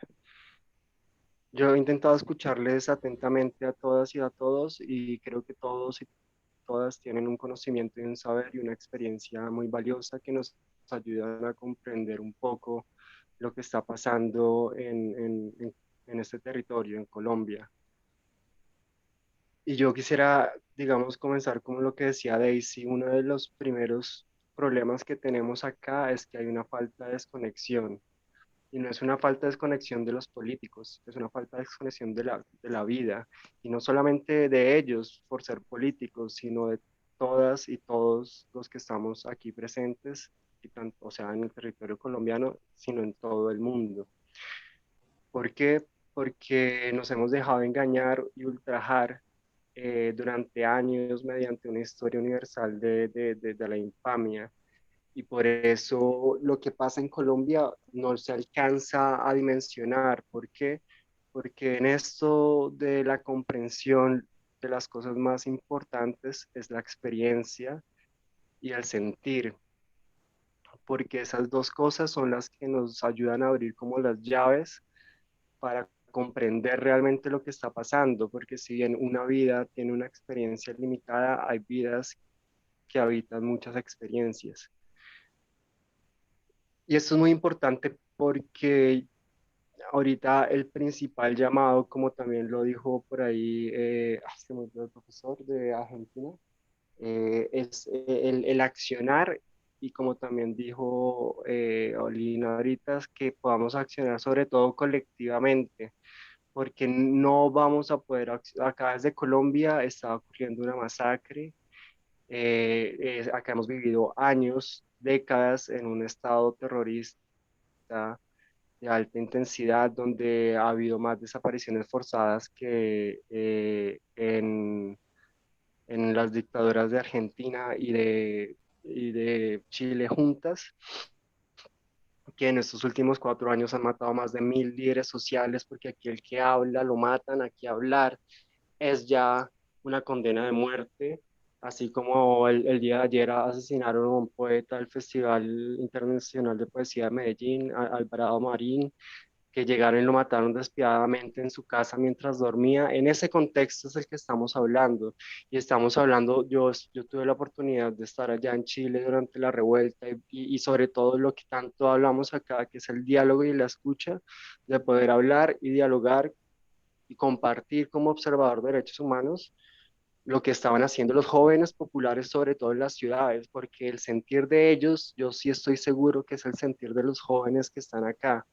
Yo he intentado escucharles atentamente a todas y a todos y creo que todos y todas tienen un conocimiento y un saber y una experiencia muy valiosa que nos ayudan a comprender un poco lo que está pasando en este territorio, en Colombia. Y yo quisiera, digamos, comenzar como lo que decía Daisy, uno de los primeros problemas que tenemos acá es que hay una falta de desconexión. Y no es una falta de desconexión de los políticos, es una falta de desconexión de la vida. Y no solamente de ellos por ser políticos, sino de todas y todos los que estamos aquí presentes, y tanto, o sea, en el territorio colombiano, sino en todo el mundo. ¿Por qué? Porque nos hemos dejado engañar y ultrajar durante años mediante una historia universal de la infamia. Y por eso lo que pasa en Colombia no se alcanza a dimensionar. ¿Por qué? Porque en esto de la comprensión de las cosas más importantes es la experiencia y el sentir, porque esas dos cosas son las que nos ayudan a abrir como las llaves para comprender realmente lo que está pasando, porque si bien una vida tiene una experiencia limitada, hay vidas que habitan muchas experiencias. Y esto es muy importante porque ahorita el principal llamado, como también lo dijo por ahí el profesor de Argentina, es el accionar y como también dijo Olina ahorita, es que podamos accionar sobre todo colectivamente, porque no vamos a poder, acá desde Colombia está ocurriendo una masacre, acá hemos vivido años, décadas en un estado terrorista de alta intensidad, donde ha habido más desapariciones forzadas que en las dictaduras de Argentina y de Chile juntas, que en estos últimos 4 años han matado más de 1000 líderes sociales, porque aquí el que habla lo matan, aquí hablar es ya una condena de muerte, así como el día de ayer asesinaron a un poeta del Festival Internacional de Poesía de Medellín, Alvarado Marín, que llegaron y lo mataron despiadadamente en su casa mientras dormía. En ese contexto es el que estamos hablando. Y estamos hablando, yo tuve la oportunidad de estar allá en Chile durante la revuelta y sobre todo lo que tanto hablamos acá, que es el diálogo y la escucha, de poder hablar y dialogar y compartir como observador de derechos humanos lo que estaban haciendo los jóvenes populares, sobre todo en las ciudades, porque el sentir de ellos, yo sí estoy seguro que es el sentir de los jóvenes que están acá.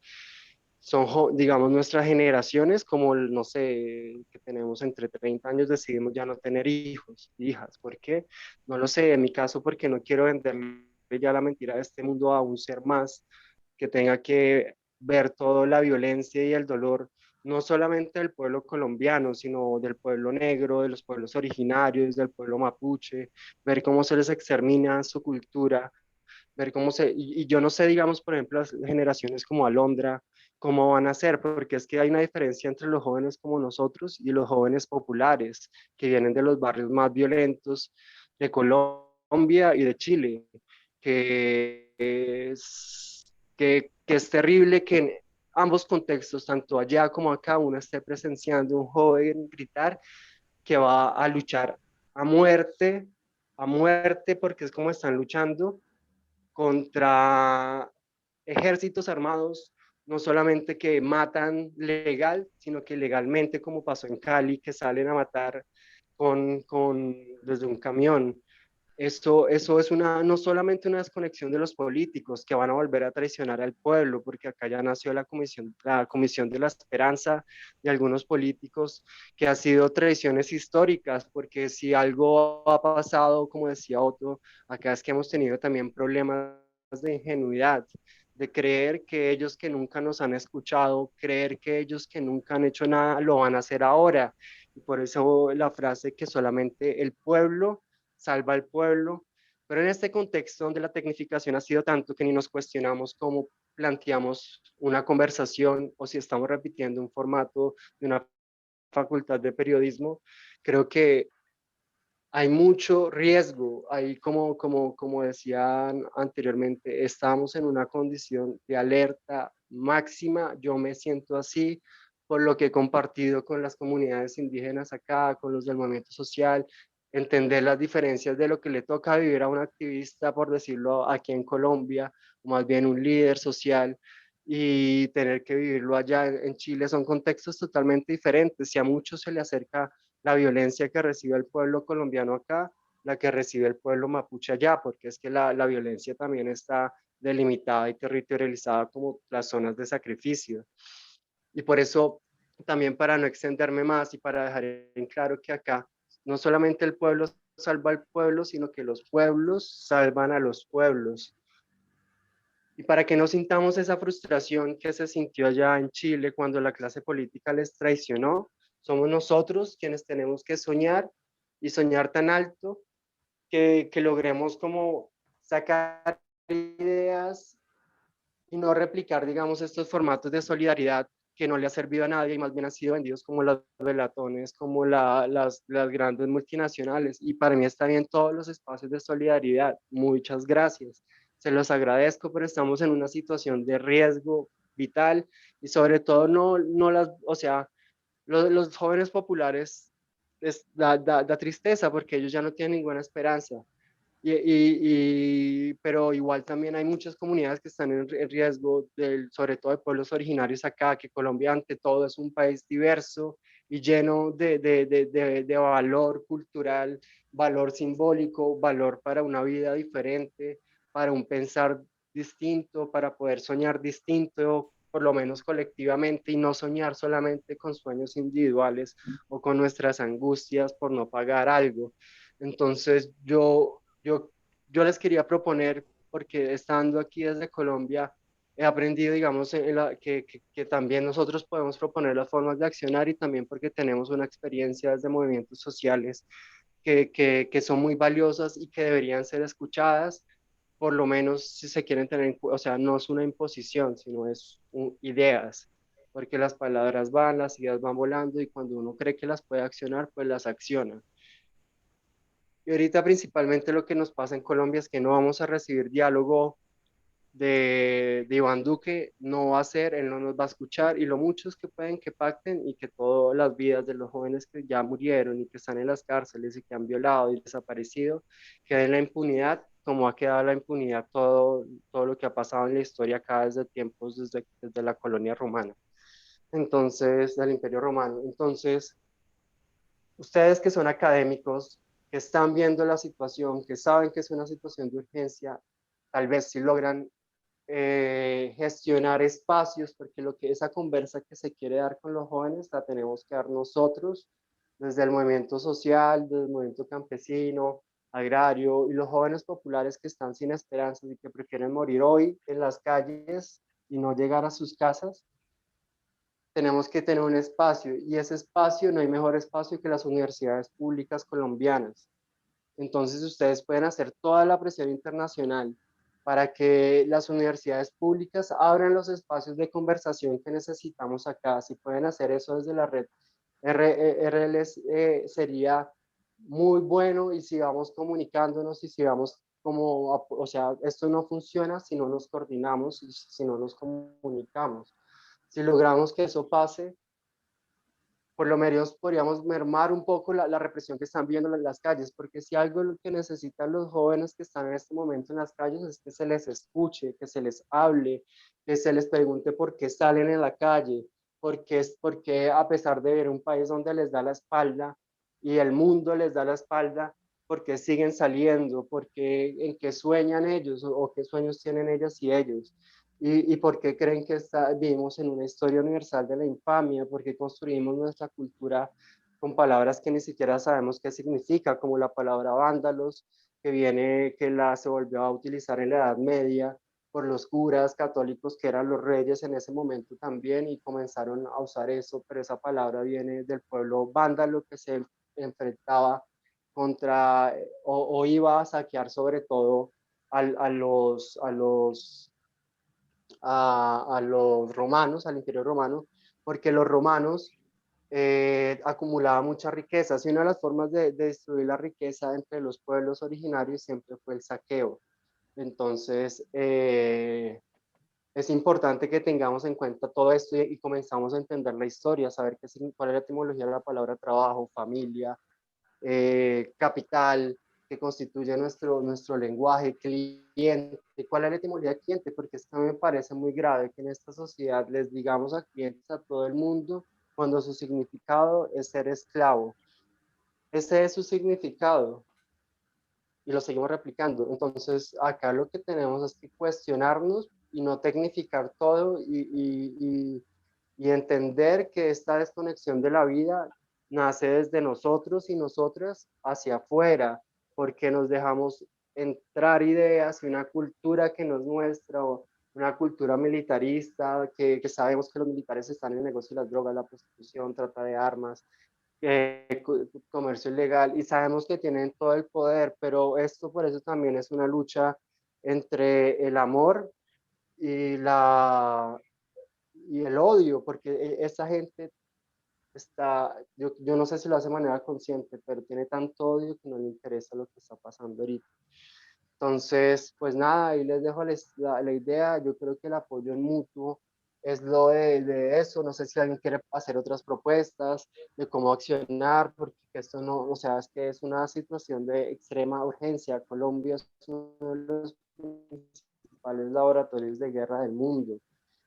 Son, digamos, nuestras generaciones, como, no sé, que tenemos entre 30 años, decidimos ya no tener hijos, hijas. ¿Por qué? No lo sé, en mi caso, porque no quiero venderle ya la mentira de este mundo a un ser más que tenga que ver toda la violencia y el dolor, no solamente del pueblo colombiano, sino del pueblo negro, de los pueblos originarios, del pueblo mapuche, ver cómo se les extermina su cultura, ver cómo y yo no sé, digamos, por ejemplo, las generaciones como Alondra, cómo van a ser, porque es que hay una diferencia entre los jóvenes como nosotros y los jóvenes populares, que vienen de los barrios más violentos de Colombia y de Chile, que es terrible que en ambos contextos, tanto allá como acá, uno esté presenciando un joven gritar que va a luchar a muerte, porque es como están luchando contra ejércitos armados, no solamente que matan legal, sino que ilegalmente, como pasó en Cali, que salen a matar desde un camión. Eso es no solamente una desconexión de los políticos que van a volver a traicionar al pueblo, porque acá ya nació la comisión de la esperanza de algunos políticos, que ha sido traiciones históricas, porque si algo ha pasado, como decía Otto, acá es que hemos tenido también problemas de ingenuidad, de creer que ellos que nunca nos han escuchado, creer que ellos que nunca han hecho nada, lo van a hacer ahora. Y por eso la frase que solamente el pueblo salva al pueblo, pero en este contexto donde la tecnificación ha sido tanto que ni nos cuestionamos cómo planteamos una conversación o si estamos repitiendo un formato de una facultad de periodismo, creo que hay mucho riesgo, hay como decían anteriormente, estamos en una condición de alerta máxima, yo me siento así por lo que he compartido con las comunidades indígenas acá, con los del movimiento social, entender las diferencias de lo que le toca vivir a un activista, por decirlo aquí en Colombia, o más bien un líder social, y tener que vivirlo allá en Chile, son contextos totalmente diferentes. Si a muchos se le acerca la violencia que recibe el pueblo colombiano acá, la que recibe el pueblo mapuche allá, porque es que la violencia también está delimitada y territorializada como las zonas de sacrificio. Y por eso, también para no extenderme más y para dejar en claro que acá no solamente el pueblo salva al pueblo, sino que los pueblos salvan a los pueblos. Y para que no sintamos esa frustración que se sintió allá en Chile cuando la clase política les traicionó, somos nosotros quienes tenemos que soñar y soñar tan alto que logremos como sacar ideas y no replicar, digamos, estos formatos de solidaridad que no le ha servido a nadie y más bien han sido vendidos como los velatones, como las grandes multinacionales. Y para mí está bien todos los espacios de solidaridad. Muchas gracias. Se los agradezco, pero estamos en una situación de riesgo vital y sobre todo no las, o sea, los jóvenes populares da tristeza porque ellos ya no tienen ninguna esperanza. Pero igual también hay muchas comunidades que están en riesgo, sobre todo de pueblos originarios acá, que Colombia ante todo es un país diverso y lleno de valor cultural, valor simbólico, valor para una vida diferente, para un pensar distinto, para poder soñar distinto, por lo menos colectivamente, y no soñar solamente con sueños individuales o con nuestras angustias por no pagar algo. Entonces yo les quería proponer, porque estando aquí desde Colombia, he aprendido, digamos, que también nosotros podemos proponer las formas de accionar y también porque tenemos una experiencia desde movimientos sociales que son muy valiosas y que deberían ser escuchadas, por lo menos si se quieren tener, o sea, no es una imposición, sino es ideas, porque las palabras van, las ideas van volando y cuando uno cree que las puede accionar, pues las acciona. Y ahorita principalmente lo que nos pasa en Colombia es que no vamos a recibir diálogo de Iván Duque, no va a ser, él no nos va a escuchar y lo muchos que pueden que pacten y que todas las vidas de los jóvenes que ya murieron y que están en las cárceles y que han violado y desaparecido queden en la impunidad, como ha quedado la impunidad todo lo que ha pasado en la historia acá desde tiempos, desde la colonia romana, entonces, del Imperio Romano. Entonces, ustedes que son académicos, que están viendo la situación, que saben que es una situación de urgencia, tal vez si logran gestionar espacios, porque lo que esa conversa que se quiere dar con los jóvenes la tenemos que dar nosotros, desde el movimiento social, desde el movimiento campesino, agrario, y los jóvenes populares que están sin esperanzas y que prefieren morir hoy en las calles y no llegar a sus casas. Tenemos que tener un espacio, y ese espacio no hay mejor espacio que las universidades públicas colombianas. Entonces ustedes pueden hacer toda la presión internacional para que las universidades públicas abran los espacios de conversación que necesitamos acá. Si pueden hacer eso desde la red RLS, sería muy bueno, y sigamos comunicándonos y sigamos como, o sea, esto no funciona si no nos coordinamos y si no nos comunicamos. Si logramos que eso pase, por lo menos podríamos mermar un poco la represión que están viendo en las calles, porque si algo lo que necesitan los jóvenes que están en este momento en las calles es que se les escuche, que se les hable, que se les pregunte por qué salen en la calle, porque a pesar de ver un país donde les da la espalda y el mundo les da la espalda, porque siguen saliendo, porque en qué sueñan ellos o qué sueños tienen ellas y ellos. ¿Y por qué creen que vivimos en una historia universal de la infamia? Porque construimos nuestra cultura con palabras que ni siquiera sabemos qué significa, como la palabra vándalos, se volvió a utilizar en la Edad Media por los curas católicos que eran los reyes en ese momento también, y comenzaron a usar eso, pero esa palabra viene del pueblo vándalo que se enfrentaba contra o iba a saquear sobre todo a los romanos, al Imperio Romano, porque los romanos acumulaban mucha riqueza. Y una de las formas de destruir la riqueza entre los pueblos originarios siempre fue el saqueo. Entonces, es importante que tengamos en cuenta todo esto y comenzamos a entender la historia, saber cuál es la etimología de la palabra trabajo, familia, capital, que constituye nuestro lenguaje, cliente. ¿Cuál es la etimología de cliente? Porque esto me parece muy grave que en esta sociedad les digamos a clientes a todo el mundo cuando su significado es ser esclavo. Ese es su significado y lo seguimos replicando. Entonces, acá lo que tenemos es que cuestionarnos y no tecnificar todo y entender que esta desconexión de la vida nace desde nosotros y nosotras hacia afuera, porque nos dejamos entrar ideas y una cultura que no es nuestra, o una cultura militarista, que sabemos que los militares están en el negocio de las drogas, la prostitución, trata de armas, comercio ilegal, y sabemos que tienen todo el poder, pero esto por eso también es una lucha entre el amor y y el odio, porque esa gente yo no sé si lo hace de manera consciente, pero tiene tanto odio que no le interesa lo que está pasando ahorita. Entonces, pues nada, ahí les dejo la idea. Yo creo que el apoyo en mutuo es lo de eso. No sé si alguien quiere hacer otras propuestas de cómo accionar, porque esto no, o sea, es que es una situación de extrema urgencia. Colombia es uno de los principales laboratorios de guerra del mundo,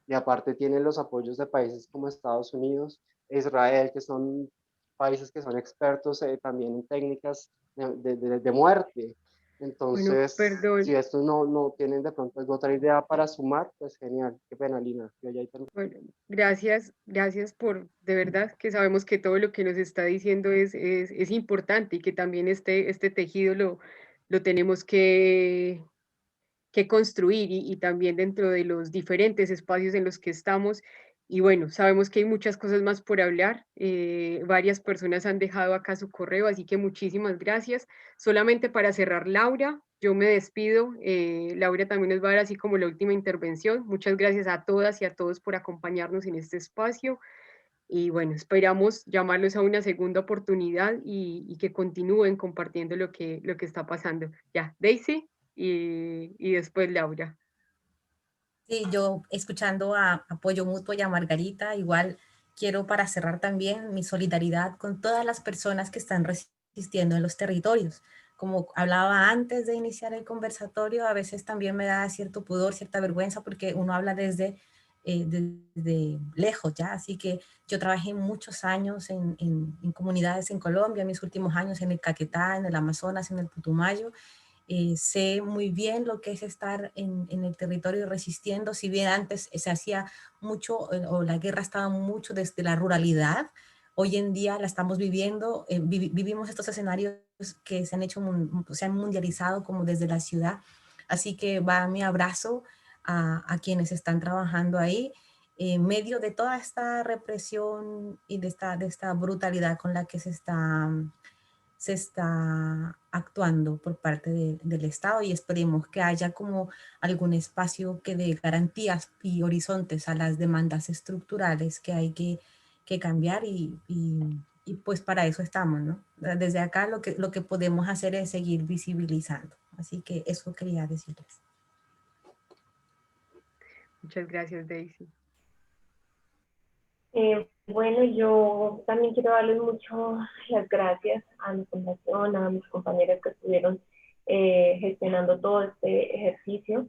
y aparte tiene los apoyos de países como Estados Unidos e Israel, que son países que son expertos también en técnicas de muerte. Bueno, Entonces, perdón. si estos no tienen de pronto otra idea para sumar, pues genial. Qué pena, Lina. Bueno, gracias por, de verdad, que sabemos que todo lo que nos está diciendo es importante y que también este tejido lo tenemos que construir y también dentro de los diferentes espacios en los que estamos, Y bueno, sabemos que hay muchas cosas más por hablar. Varias personas han dejado acá su correo, así que muchísimas gracias. Solamente para cerrar, Laura, yo me despido. Laura también nos va a dar así como la última intervención. Muchas gracias a todas y a todos por acompañarnos en este espacio. Y bueno, esperamos llamarlos a una segunda oportunidad y que continúen compartiendo lo que está pasando. Ya, Daisy y después Laura. Sí, yo escuchando a Apoyo Mutuo y a Margarita, igual quiero para cerrar también mi solidaridad con todas las personas que están resistiendo en los territorios. Como hablaba antes de iniciar el conversatorio, a veces también me da cierto pudor, cierta vergüenza, porque uno habla desde lejos, ¿ya? Así que yo trabajé muchos años en comunidades en Colombia, mis últimos años en el Caquetá, en el Amazonas, en el Putumayo. Sé muy bien lo que es estar en el territorio resistiendo, si bien antes se hacía mucho, o la guerra estaba mucho desde la ruralidad, hoy en día la estamos viviendo, vivimos estos escenarios que se han hecho, se han mundializado como desde la ciudad, así que va mi abrazo a quienes están trabajando ahí, en medio de toda esta represión y de esta brutalidad con la que se está actuando por parte del Estado, y esperemos que haya como algún espacio que dé garantías y horizontes a las demandas estructurales que hay que cambiar y pues para eso estamos, ¿no? Desde acá lo que podemos hacer es seguir visibilizando. Así que eso quería decirles. Muchas gracias, Daisy. Bueno, yo también quiero darles mucho las gracias a mi fundación, a mis compañeros que estuvieron gestionando todo este ejercicio,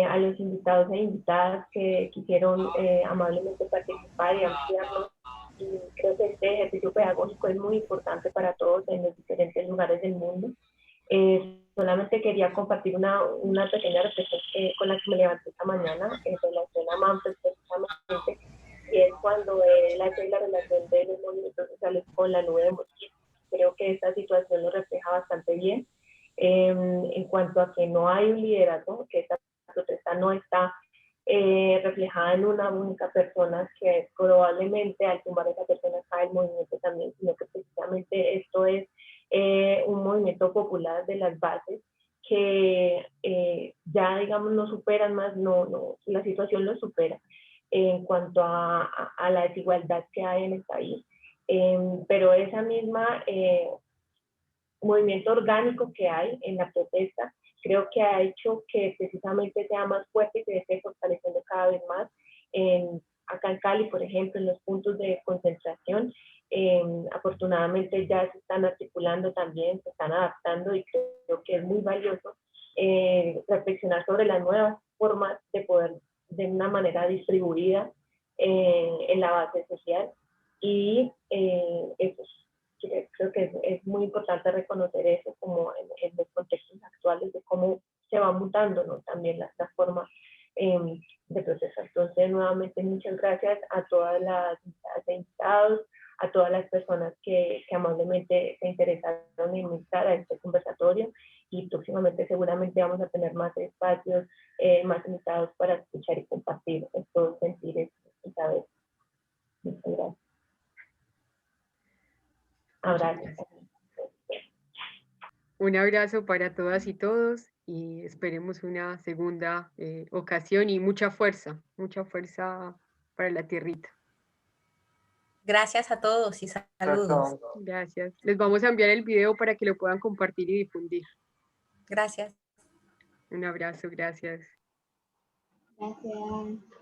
a los invitados e invitadas que quisieron amablemente participar y ampliarnos. Y creo que este ejercicio pedagógico es muy importante para todos en los diferentes lugares del mundo. Solamente quería compartir una pequeña reflexión con la que me levanté esta mañana en relación a Manfred, precisamente, y es cuando él hace la relación de los movimientos sociales con la nube de mosquitos. Creo que esta situación lo refleja bastante bien en cuanto a que no hay un liderazgo, que esta protesta no está reflejada en una única persona, que probablemente al tumbar a esa persona cae el movimiento también, sino que precisamente esto es un movimiento popular de las bases que ya, digamos, no superan más, la situación lo supera en cuanto a la desigualdad que hay en el país. Pero esa misma movimiento orgánico que hay en la protesta, creo que ha hecho que precisamente sea más fuerte y se esté fortaleciendo cada vez más. Acá en Cali, por ejemplo, en los puntos de concentración, afortunadamente ya se están articulando también, se están adaptando, y creo que es muy valioso reflexionar sobre las nuevas formas de poder de una manera distribuida en la base social, y eso creo que es muy importante reconocer eso como en los contextos actuales de cómo se va mutando, ¿no? También la forma de procesar. Entonces, nuevamente, muchas gracias a todas las invitados, a todas las personas que amablemente se interesaron en estar a este conversatorio, y próximamente seguramente vamos a tener más espacios, más invitados para escuchar y compartir estos sentires y saber. Muchas gracias. Abrazo. Un abrazo para todas y todos, y esperemos una segunda ocasión, y mucha fuerza para la tierrita. Gracias a todos y saludos. Gracias. Les vamos a enviar el video para que lo puedan compartir y difundir. Gracias. Un abrazo, gracias. Gracias.